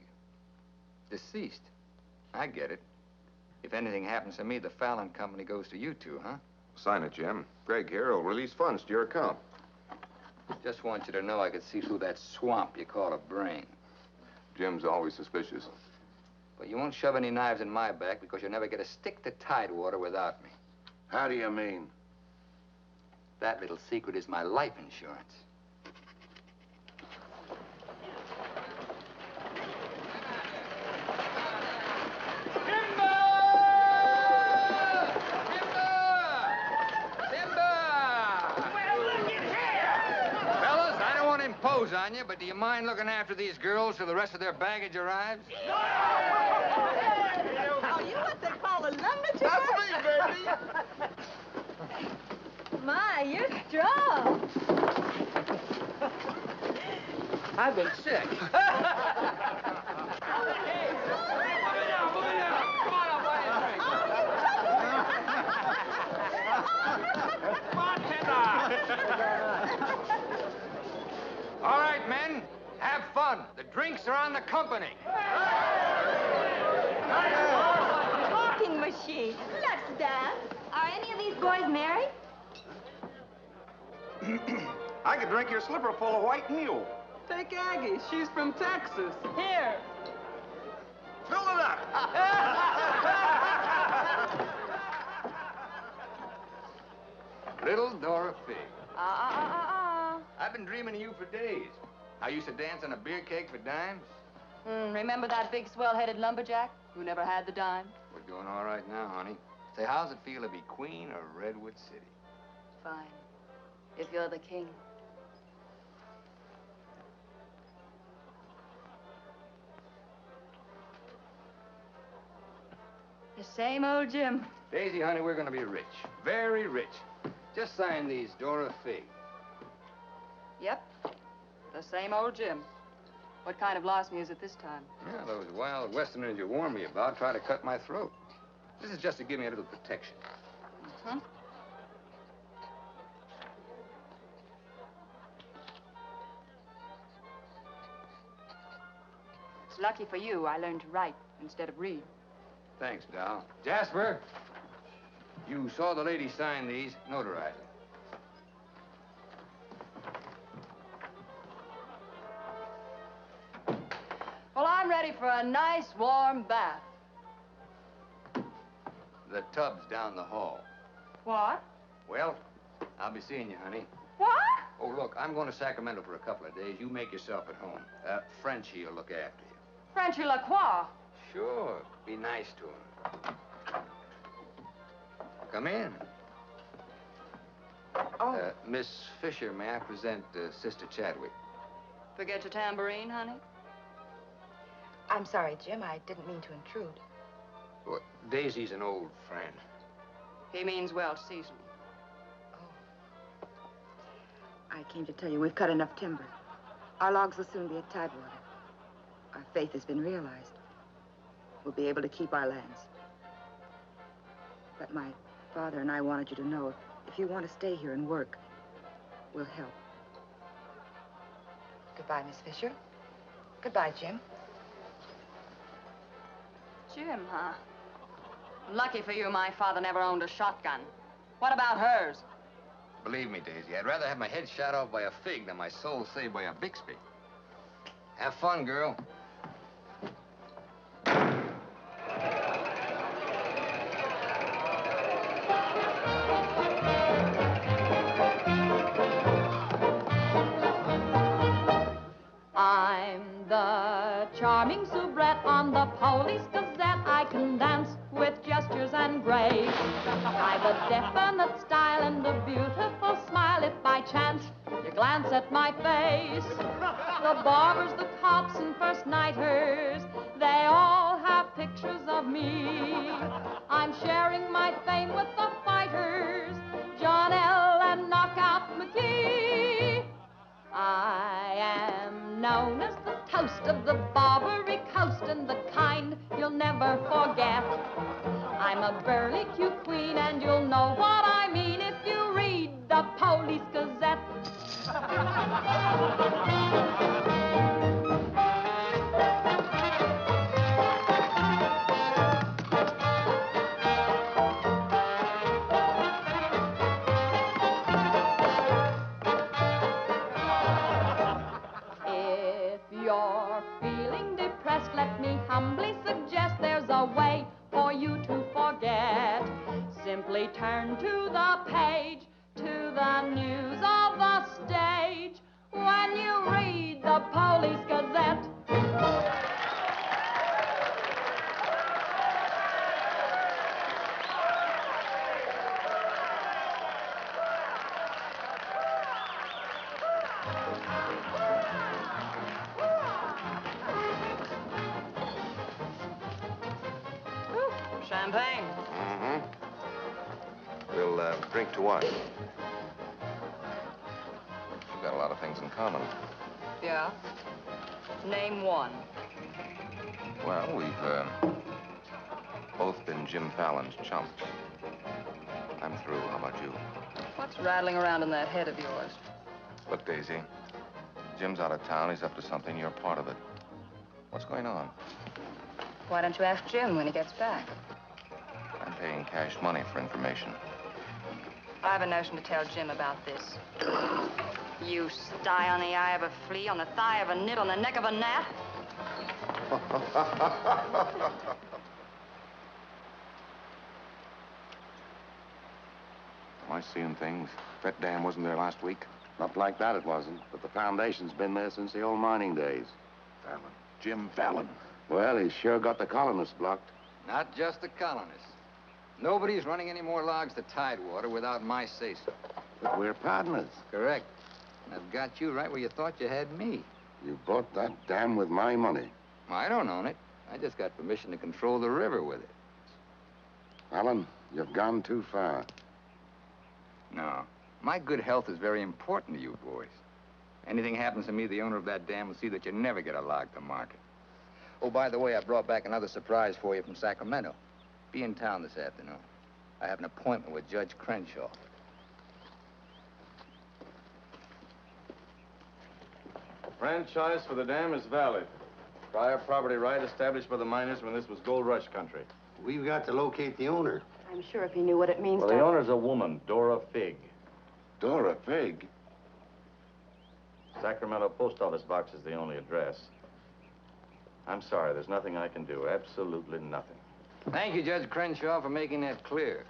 Deceased. I get it. If anything happens to me, the Fallon Company goes to you two, huh? Sign it, Jim. Gregg here will release funds to your account. Just want you to know I could see through that swamp you call a brain. Jim's always suspicious. But you won't shove any knives in my back because you'll never get a stick to Tidewater without me. How do you mean? That little secret is my life insurance. nose on you, but do you mind looking after these girls till the rest of their baggage arrives? Are you what they call a lumberjack? That's me, baby. My, you're strong. I've been sick. All right, men, have fun. The drinks are on the company. Talking machine. Let's dance. Are any of these boys married? I could drink your slipper full of white mule. Take Aggie. She's from Texas. Here. Fill it up. Little Dorothy. I've been dreaming of you for days. I used to dance on a beer keg for dimes. Remember that big swell-headed lumberjack who never had the dime? We're doing all right now, honey. Say, how's it feel to be queen of Redwood City? Fine. If you're the king. The same old Jim. Daisy, honey, we're gonna be rich. Very rich. Just sign these, Dorothy. Yep. The same old Jim. What kind of lost music this time? Yeah, those wild Westerners you warned me about try to cut my throat. This is just to give me a little protection. Uh-huh. It's lucky for you I learned to write instead of read. Thanks, Doll. Jasper, you saw the lady sign these. Notarize it. Well, I'm ready for a nice warm bath. The tub's down the hall. What? Well, I'll be seeing you, honey. What? Oh, look, I'm going to Sacramento for a couple of days. You make yourself at home. Frenchie will look after you. Frenchy Lacroix. Sure. Be nice to him. Come in. Oh. Miss Fisher, may I present Sister Chadwick? Forget your tambourine, honey? I'm sorry, Jim. I didn't mean to intrude. Well, Daisy's an old friend. He means well seasoned. I came to tell you we've cut enough timber. Our logs will soon be at tidewater. Our faith has been realized. We'll be able to keep our lands. But my father and I wanted you to know if you want to stay here and work, we'll help. Goodbye, Miss Fisher. Goodbye, Jim. Jim, huh? Lucky for you, my father never owned a shotgun. What about hers? Believe me, Daisy, I'd rather have my head shot off by a fig than my soul saved by a Bixby. Have fun, girl. I'm the charming soubrette on the Police Gazette. I can dance with gestures and grace. I've a definite style and a beautiful smile. If by chance you glance at my face, the barbers, the cops, and first-nighters, they all have pictures of me. I'm sharing my fame with the fighters, John L. and Knockout McGee. I am known as the toast of the Barbary Coast and the kind you'll never forget. I'm a burly cute queen and you'll know what I mean if you read the Police Gazette. You're feeling depressed, let me humbly suggest there's a way for you to forget. Simply turn to the page, to the news of the stage, when you read the Police Gazette. Champagne? Mm-hmm. We'll drink to what? We've got a lot of things in common. Yeah. Name one. Well, we've both been Jim Fallon's chumps. I'm through. How about you? What's rattling around in that head of yours? Look, Daisy, Jim's out of town. He's up to something. You're part of it. What's going on? Why don't you ask Jim when he gets back? I'm paying cash money for information. I have a notion to tell Jim about this. You sty on the eye of a flea, on the thigh of a nit, on the neck of a gnat. Am I seeing things? That dam wasn't there last week? Not like that, it wasn't. But the foundation's been there since the old mining days. Fallon. Jim Fallon. Well, he's sure got the colonists blocked. Not just the colonists. Nobody's running any more logs to Tidewater without my say-so. But we're partners. Correct. And I've got you right where you thought you had me. You bought that dam with my money. I don't own it. I just got permission to control the river with it. Alan, you've gone too far. No. My good health is very important to you boys. Anything happens to me, the owner of that dam will see that you never get a log to market. Oh, by the way, I brought back another surprise for you from Sacramento. Be in town this afternoon. I have an appointment with Judge Crenshaw. Franchise for the dam is valid. Prior property right established by the miners when this was gold rush country. We've got to locate the owner. I'm sure if he knew what it means Well, to... the owner's a woman, Dora Fig. Dora Fig? Sacramento post office box is the only address. I'm sorry, there's nothing I can do. Absolutely nothing. Thank you, Judge Crenshaw, for making that clear.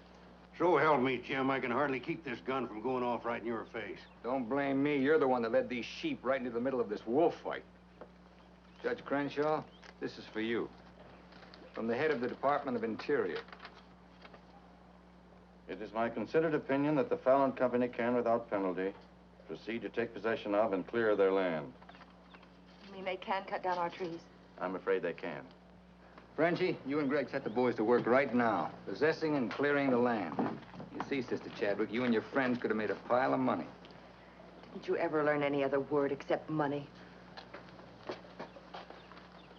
So help me, Jim. I can hardly keep this gun from going off right in your face. Don't blame me. You're the one that led these sheep right into the middle of this wolf fight. Judge Crenshaw, this is for you. From the head of the Department of Interior. It is my considered opinion that the Fallon Company can, without penalty, proceed to take possession of and clear their land. You mean they can cut down our trees? I'm afraid they can. Frenchie, you and Greg set the boys to work right now, possessing and clearing the land. You see, Sister Chadwick, you and your friends could have made a pile of money. Didn't you ever learn any other word except money?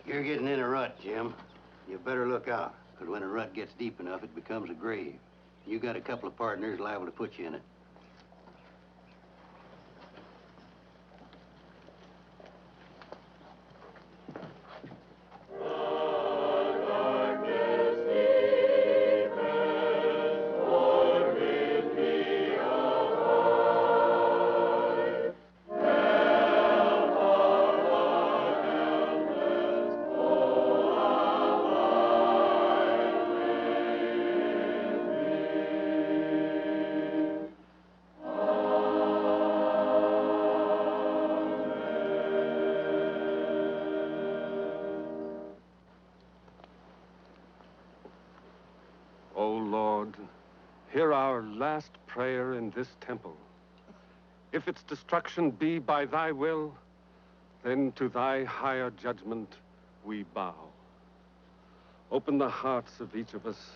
You're getting in a rut, Jim. You better look out, because when a rut gets deep enough, it becomes a grave. You got a couple of partners liable to put you in it. Hear our last prayer in this temple. If its destruction be by thy will, then to thy higher judgment we bow. Open the hearts of each of us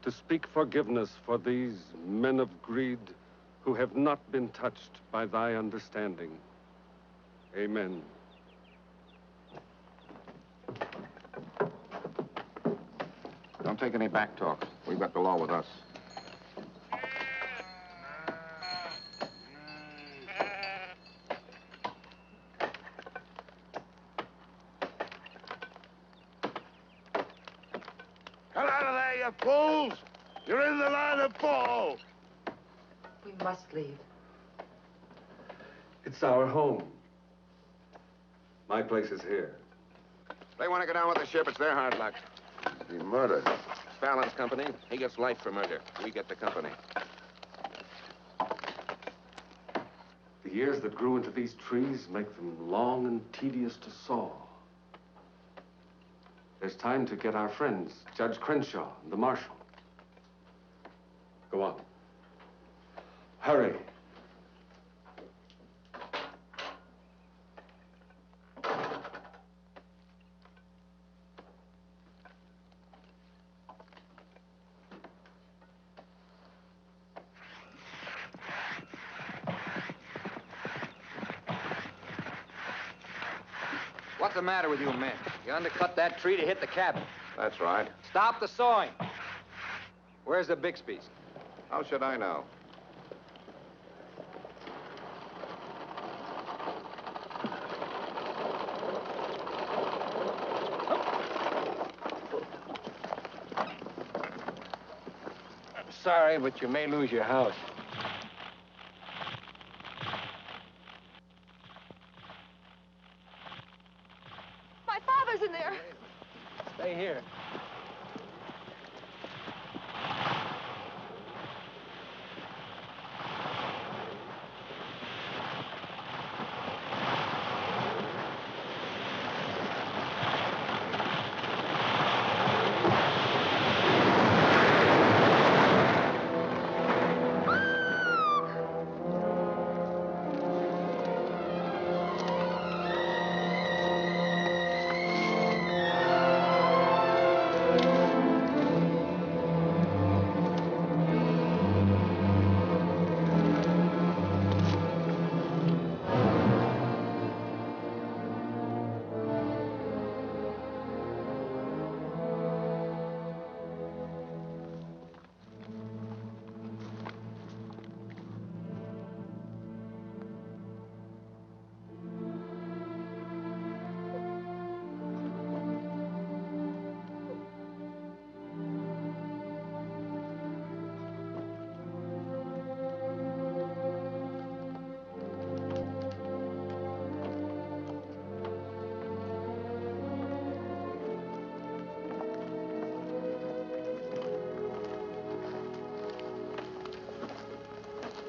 to speak forgiveness for these men of greed who have not been touched by thy understanding. Amen. Don't take any back talk. We've got the law with us. Get out of there, you fools! You're in the line of fall! We must leave. It's our home. My place is here. They want to go down with the ship. It's their hard luck. He murdered. Fallon's company. He gets life for murder. We get the company. The years that grew into these trees make them long and tedious to saw. There's time to get our friends, Judge Crenshaw and the marshal. Go on. Hurry. What's the matter with you men? You undercut that tree to hit the cabin. That's right. Stop the sawing. Where's the Bixby's? How should I know? Sorry, but you may lose your house. My father's in there. Stay here.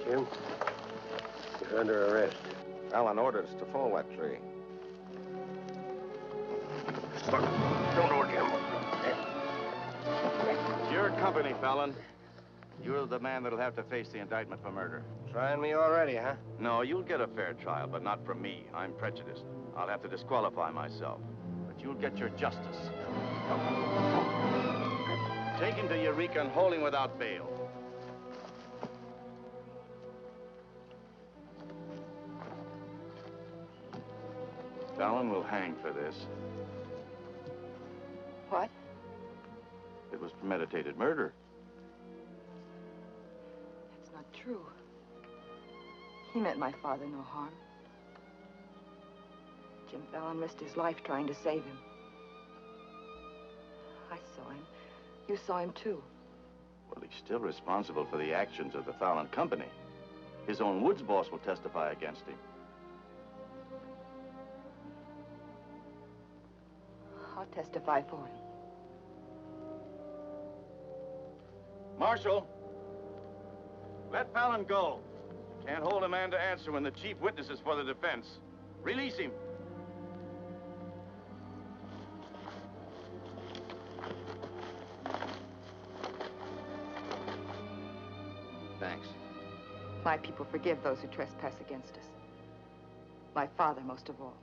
Jim, you're under arrest. Alan ordered us to follow that tree. Don't hold Jim. Your company, Fallon. You're the man that'll have to face the indictment for murder. Trying me already, huh? No, you'll get a fair trial, but not from me. I'm prejudiced. I'll have to disqualify myself. But you'll get your justice. Take him to Eureka and hold him without bail. Fallon will hang for this. What? It was premeditated murder. That's not true. He meant my father no harm. Jim Fallon risked his life trying to save him. I saw him. You saw him, too. Well, he's still responsible for the actions of the Fallon Company. His own Woods boss will testify against him. I'll testify for him. Marshal, let Fallon go. Can't hold a man to answer when the chief witness is for the defense. Release him. Thanks. My people forgive those who trespass against us. My father most of all.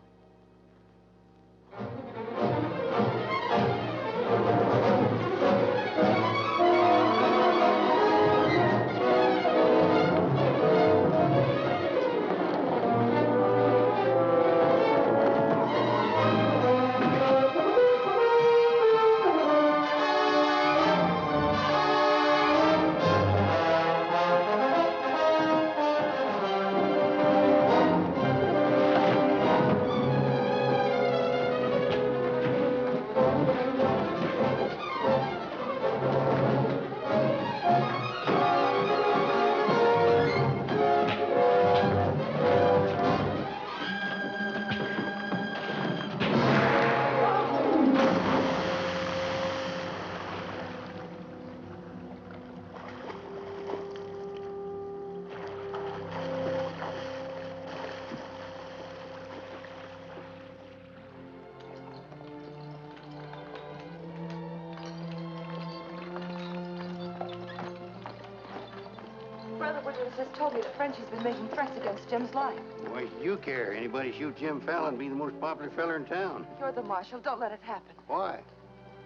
Brother Woodward has just told me that Frenchie's been making threats against Jim's life. Why should you care? Anybody shoot Jim Fallon, be the most popular fella in town. You're the marshal. Don't let it happen. Why?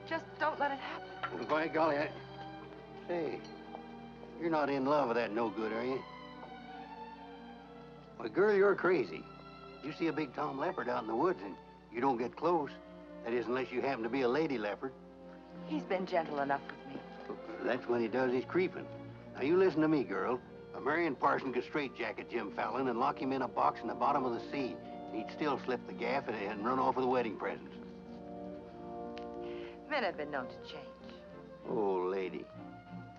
Just don't let it happen. Well, by golly, Say, you're not in love with that no-good, are you? Well, girl, you're crazy. You see a big Tom leopard out in the woods, and You don't get close. That is, unless you happen to be a lady leopard. He's been gentle enough with me. That's when he does his creeping. Now, you listen to me, girl. A Marion Parson could straitjacket Jim Fallon and lock him in a box in the bottom of the sea. He'd still slip the gaff and run off with the wedding presents. Men have been known to change. Oh, lady.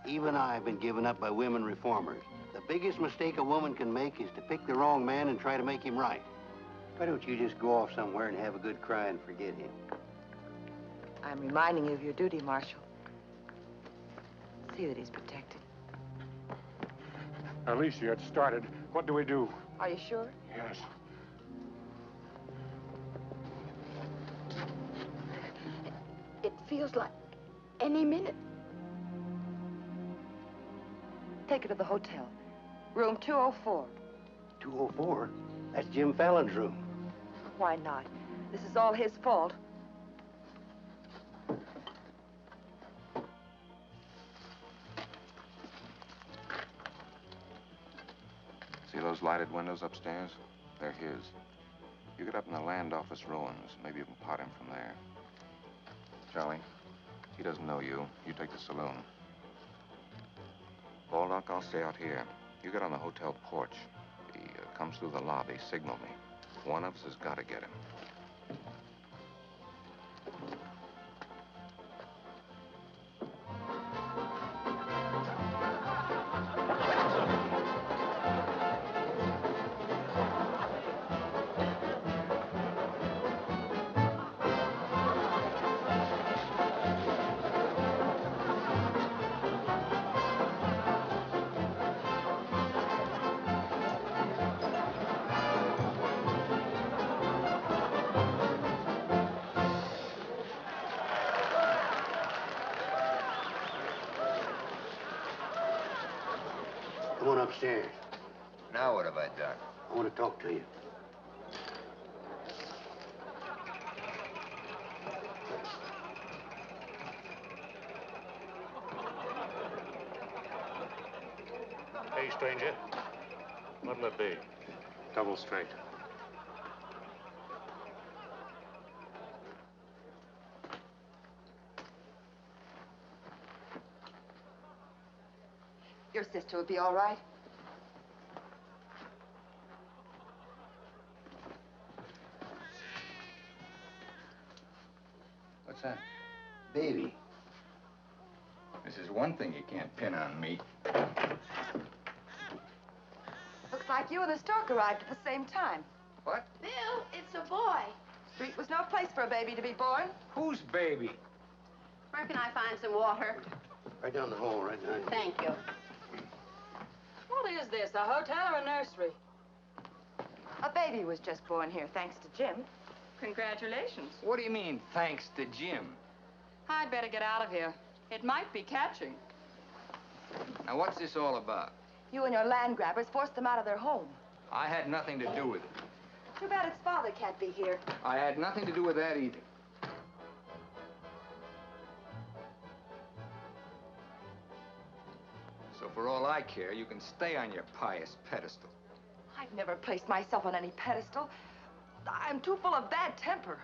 Even I've been given up by women reformers. The biggest mistake a woman can make is to pick the wrong man and try to make him right. Why don't you just go off somewhere and have a good cry and forget him? I'm reminding you of your duty, Marshal. See that he's protected. Alicia, it started. What do we do? Are you sure? Yes. It feels like any minute. Take her to the hotel. Room 204. 204? That's Jim Fallon's room. Why not? This is all his fault. See those lighted windows upstairs? They're his. You get up in the land office ruins. Maybe you can pot him from there. Charlie, he doesn't know you. You take the saloon. Baldock, I'll stay out here. You get on the hotel porch. He comes through the lobby. Signal me. One of us has got to get him. Come on upstairs. Now what have I done? I want to talk to you. Hey, stranger. What'll it be? Double straight. Your sister will be all right. What's that? Baby. This is one thing you can't pin on me. Looks like you and the stork arrived at the same time. What? Bill, it's a boy. Street was no place for a baby to be born. Whose baby? Where can I find some water? Right down the hall, right behind you. Thank you. What is this, a hotel or a nursery? A baby was just born here, thanks to Jim. Congratulations. What do you mean, thanks to Jim? I'd better get out of here. It might be catching. Now, what's this all about? You and your land grabbers forced them out of their home. I had nothing to do with it. Too bad its father can't be here. I had nothing to do with that either. So for all I care, you can stay on your pious pedestal. I've never placed myself on any pedestal. I'm too full of bad temper.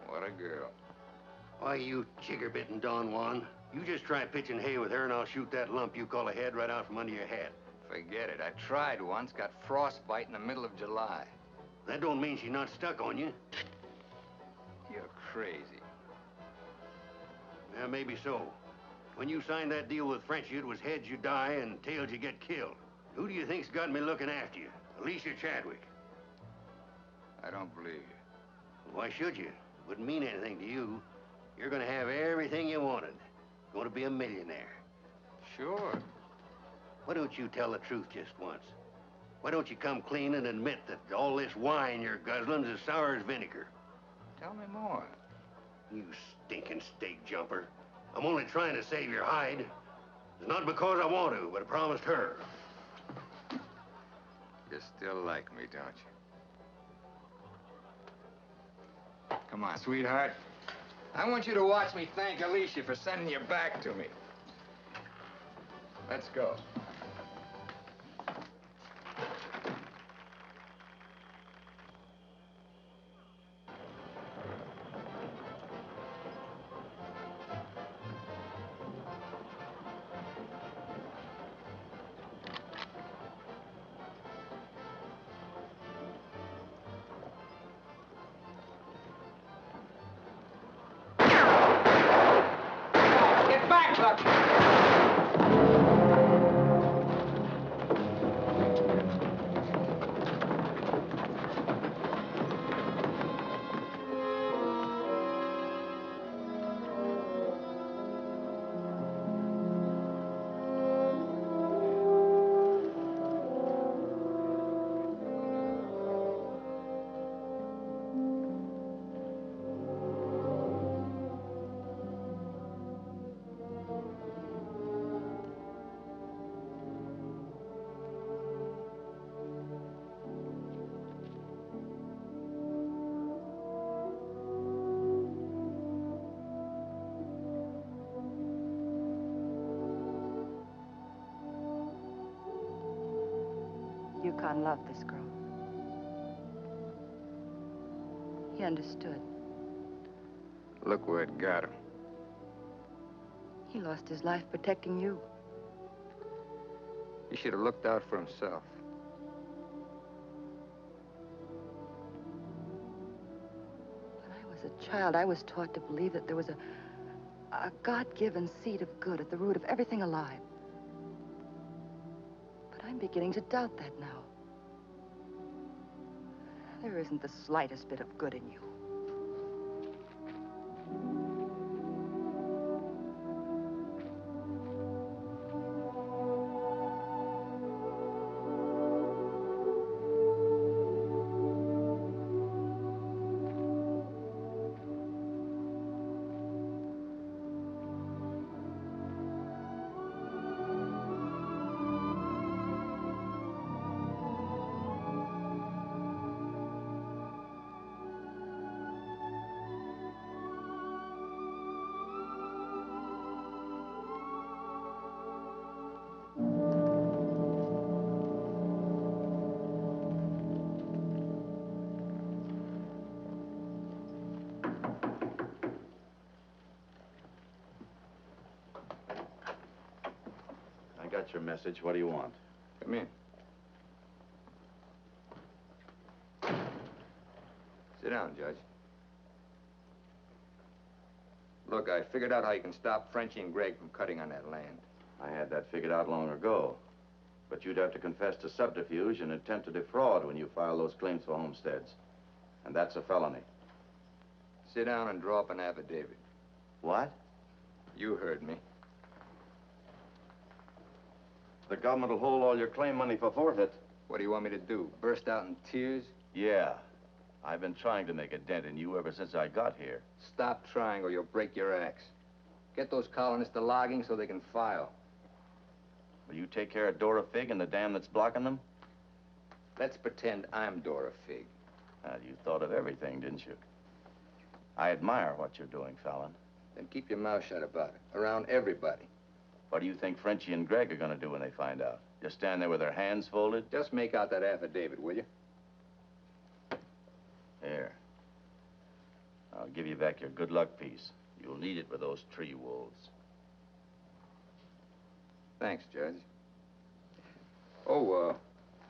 What a girl. Why, you chigger-bitten Don Juan. You just try pitching hay with her and I'll shoot that lump you call a head right out from under your hat. Forget it. I tried once, got frostbite in the middle of July. That don't mean she's not stuck on you. You're crazy. Yeah, maybe so. When you signed that deal with Frenchy, it was heads you die and tails you get killed. Who do you think's got me looking after you? Alicia Chadwick. I don't believe you. Why should you? Wouldn't mean anything to you. You're gonna have everything you wanted. Going to be a millionaire. Sure. Why don't you tell the truth just once? Why don't you come clean and admit that all this wine you're guzzling is as sour as vinegar? Tell me more. You stinking steak jumper. I'm only trying to save your hide. It's not because I want to, but I promised her. You still like me, don't you? Come on, sweetheart. I want you to watch me thank Alicia for sending you back to me. Let's go. duck. Yukon loved this girl. He understood. Look where it got him. He lost his life protecting you. He should have looked out for himself. When I was a child, I was taught to believe that there was a God-given seed of good at the root of everything alive. But I'm beginning to doubt that now. There isn't the slightest bit of good in you. I got your message. What do you want? Come in. Sit down, Judge. Look, I figured out how you can stop Frenchie and Greg from cutting on that land. I had that figured out long ago. But you'd have to confess to subterfuge and attempt to defraud when you file those claims for homesteads. And that's a felony. Sit down and draw up an affidavit. What? You heard me. The government will hold all your claim money for forfeit. What do you want me to do? Burst out in tears? Yeah. I've been trying to make a dent in you ever since I got here. Stop trying or you'll break your axe. Get those colonists to logging so they can file. Will you take care of Dora Fig and the dam that's blocking them? Let's pretend I'm Dora Fig. You thought of everything, didn't you? I admire what you're doing, Fallon. Then keep your mouth shut about it. Around everybody. What do you think Frenchie and Greg are going to do when they find out? Just stand there with their hands folded? Just make out that affidavit, will you? Here. I'll give you back your good luck piece. You'll need it with those tree wolves. Thanks, Judge. Oh,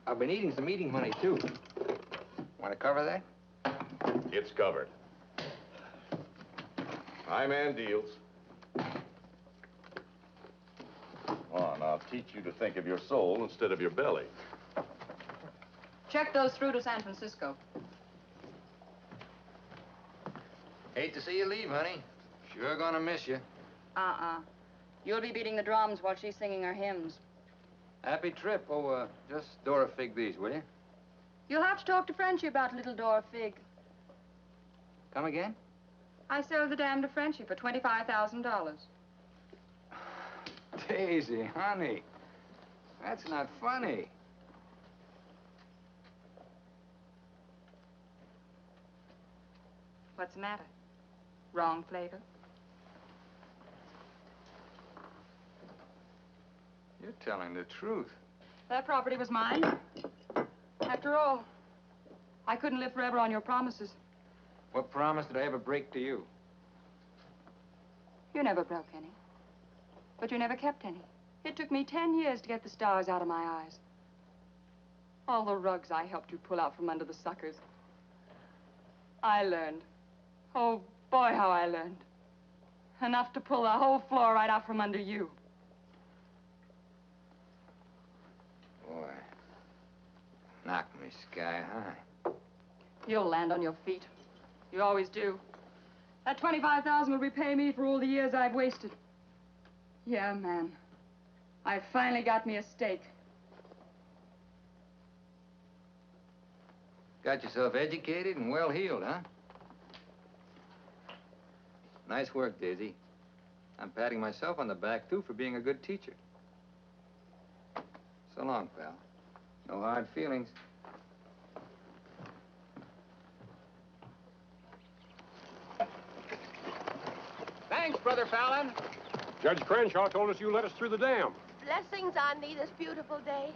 I've been eating some eating money, too. Want to cover that? It's covered. High man deals. On, I'll teach you to think of your soul instead of your belly. Check those through to San Francisco. Hate to see you leave, honey. Sure gonna miss you. You'll be beating the drums while she's singing her hymns. Happy trip. Oh, just Dora Fig these, will you? You'll have to talk to Frenchie about little Dora Fig. Come again? I sold the dam to Frenchie for $25,000. Daisy, honey. That's not funny. What's the matter? Wrong flavor? You're telling the truth. That property was mine. After all, I couldn't live forever on your promises. What promise did I ever break to you? You never broke any. But you never kept any. It took me 10 years to get the stars out of my eyes. All the rugs I helped you pull out from under the suckers. I learned. Oh, boy, how I learned. Enough to pull the whole floor right out from under you. Boy, knocked me sky high. You'll land on your feet. You always do. That $25,000 will repay me for all the years I've wasted. Yeah, man. I've finally got me a stake. Got yourself educated and well-heeled, huh? Nice work, Daisy. I'm patting myself on the back, too, for being a good teacher. So long, pal. No hard feelings. Thanks, Brother Fallon. Judge Crenshaw told us you let us through the dam. Blessings on thee this beautiful day.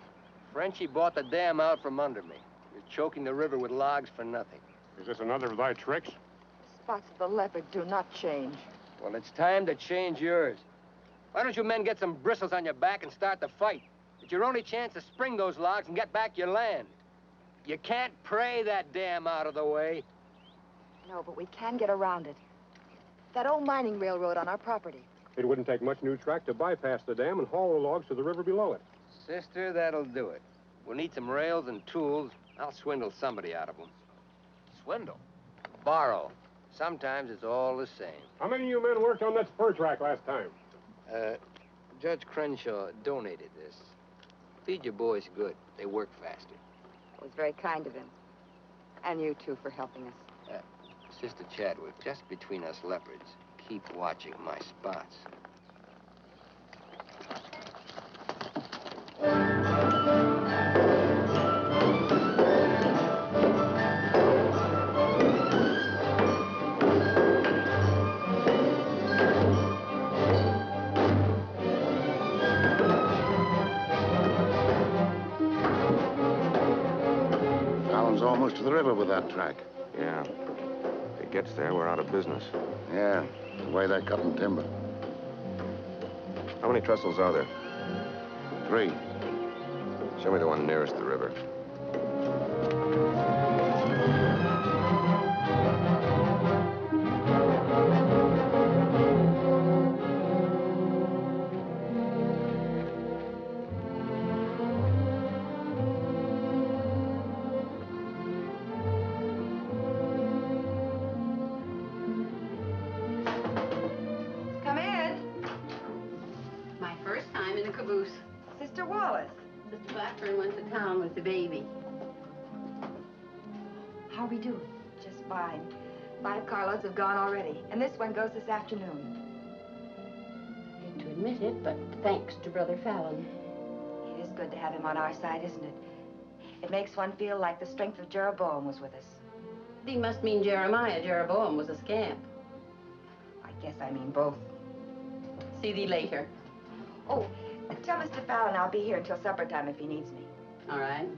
Frenchie bought the dam out from under me. You're choking the river with logs for nothing. Is this another of thy tricks? Spots of the leopard do not change. Well, it's time to change yours. Why don't you men get some bristles on your back and start the fight? It's your only chance to spring those logs and get back your land. You can't pray that dam out of the way. No, but we can get around it. That old mining railroad on our property. It wouldn't take much new track to bypass the dam and haul the logs to the river below it. Sister, that'll do it. We'll need some rails and tools. I'll swindle somebody out of them. Swindle? Borrow. Sometimes it's all the same. How many of you men worked on that spur track last time? Judge Crenshaw donated this. Feed your boys good. They work faster. It was very kind of him. And you, too, for helping us. Sister Chadwick, just between us leopards, keep watching my spots. Fallon's almost to the river with that track. Yeah. If it gets there, we're out of business. Yeah, the way they're cutting timber. How many trestles are there? 3. Show me the one nearest the river. Come in. My first time in a caboose. Sister Wallace. Sister Blackburn went to town with the baby. How are we doing? Just fine. 5 carloads have gone already, and this one goes this afternoon. Hate to admit it, but thanks to Brother Fallon. It is good to have him on our side, isn't it? It makes one feel like the strength of Jeroboam was with us. Thee must mean Jeremiah. Jeroboam was a scamp. I guess I mean both. See thee later. Oh, tell Mr. Fallon I'll be here until supper time if he needs me. All right.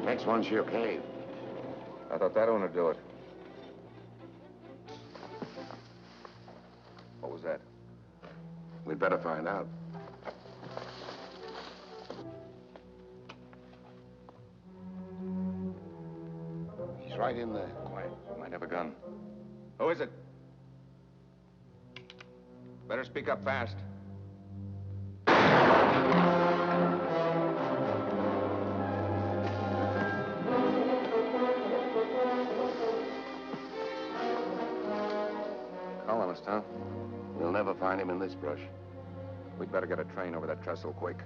Next one's your cave. I thought that one would do it. What was that? We'd better find out. He's right in there. Quiet. Might have a gun. Who is it? Better speak up fast. Colonist, huh? We'll never find him in this brush. We'd better get a train over that trestle quick.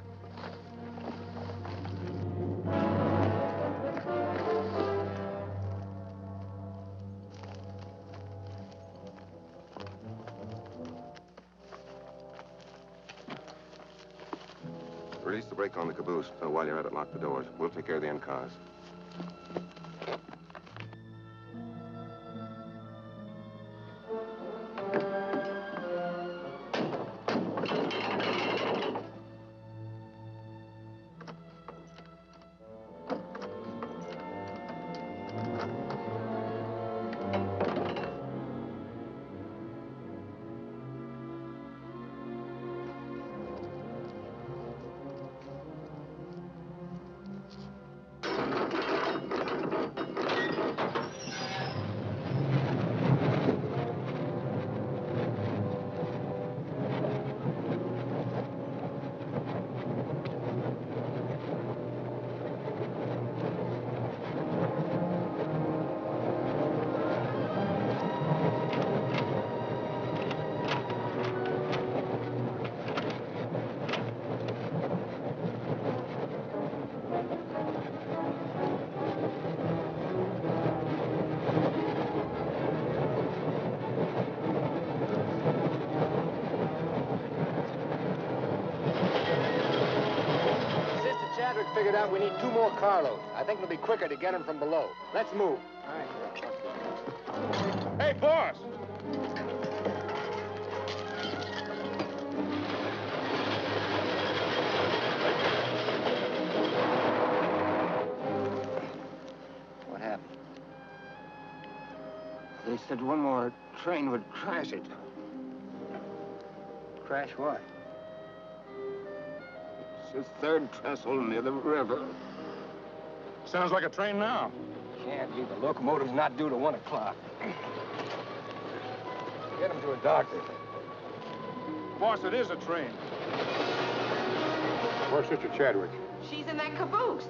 Release the brake on the caboose. While you're at it, lock the doors. We'll take care of the end cars. Figured out we need 2 more carloads. I think it'll be quicker to get them from below. Let's move. Hey, boss! What happened? They said one more train would crash it. Crash what? It's the 3rd trestle near the river. Sounds like a train now. Can't be. The locomotive's not due to 1 o'clock. Get him to a doctor. Boss, it is a train. Where's Sister Chadwick? She's in that caboose.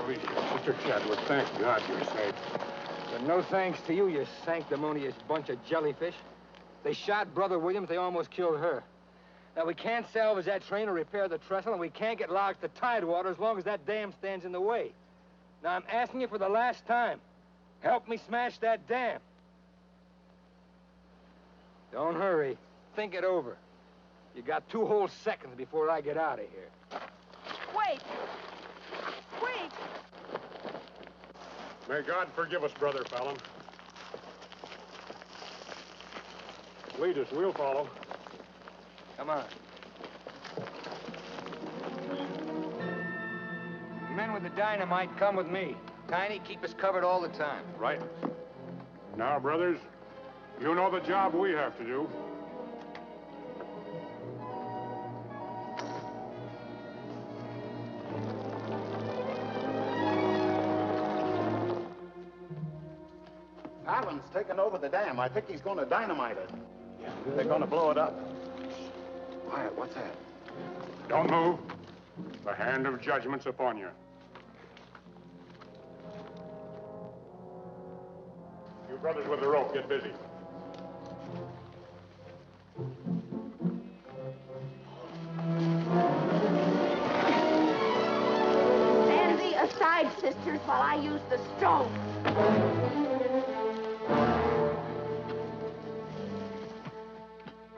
Please, Sister Chadwick, thank God you're safe. But no thanks to you, you sanctimonious bunch of jellyfish. They shot Brother Williams, they almost killed her. Now, we can't salvage that train or repair the trestle, and we can't get logs to Tidewater as long as that dam stands in the way. Now, I'm asking you for the last time. Help me smash that dam. Don't hurry. Think it over. You got 2 whole seconds before I get out of here. Wait! Wait! May God forgive us, Brother Fallon. Lead us, we'll follow. Come on. The men with the dynamite come with me. Tiny, keep us covered all the time. Right. Now, brothers, you know the job we have to do. Fallon's taken over the dam. I think he's going to dynamite it. Yeah. They're going to blow it up. Quiet, what's that? Don't move. The hand of judgment's upon you. You brothers with the rope, get busy. Stand thee aside, sisters, while I use the stone.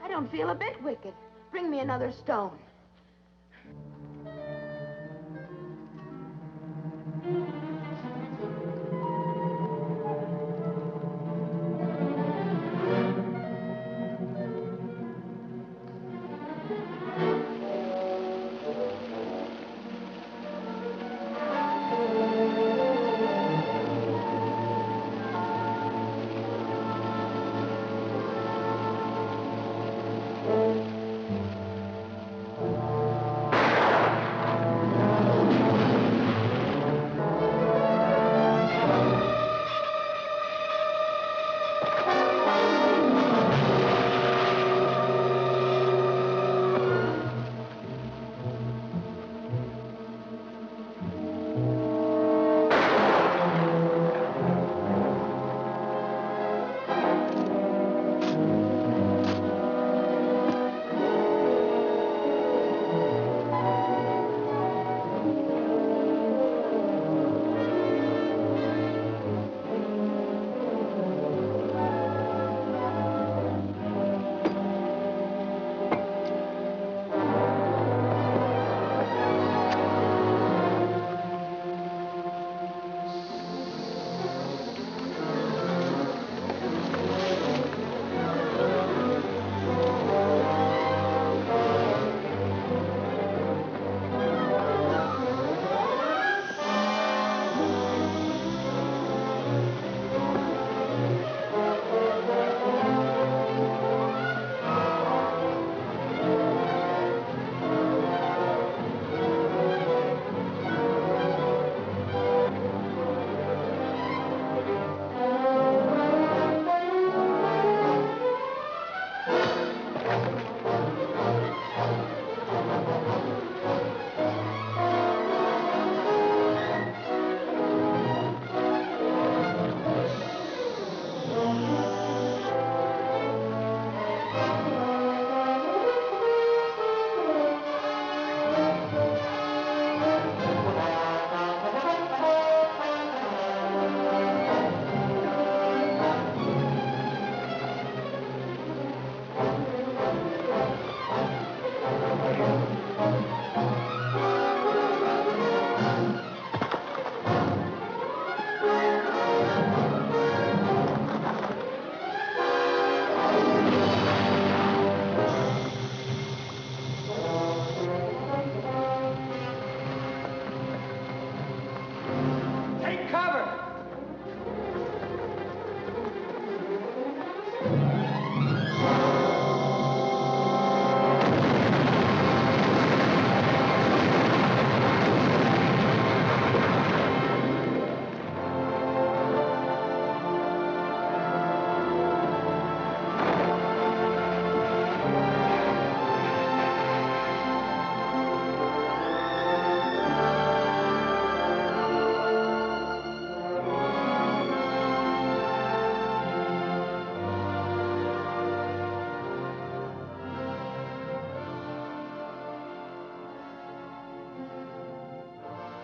I don't feel a bit wicked. Bring me another stone.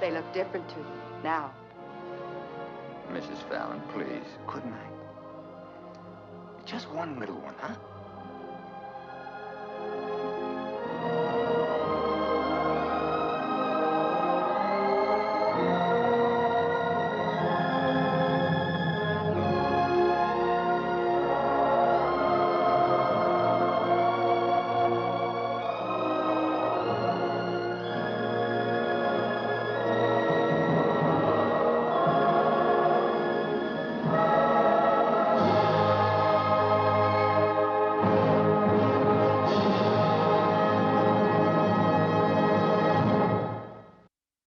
They look different to you now. Mrs. Fallon, please, couldn't I? Just one little one, huh?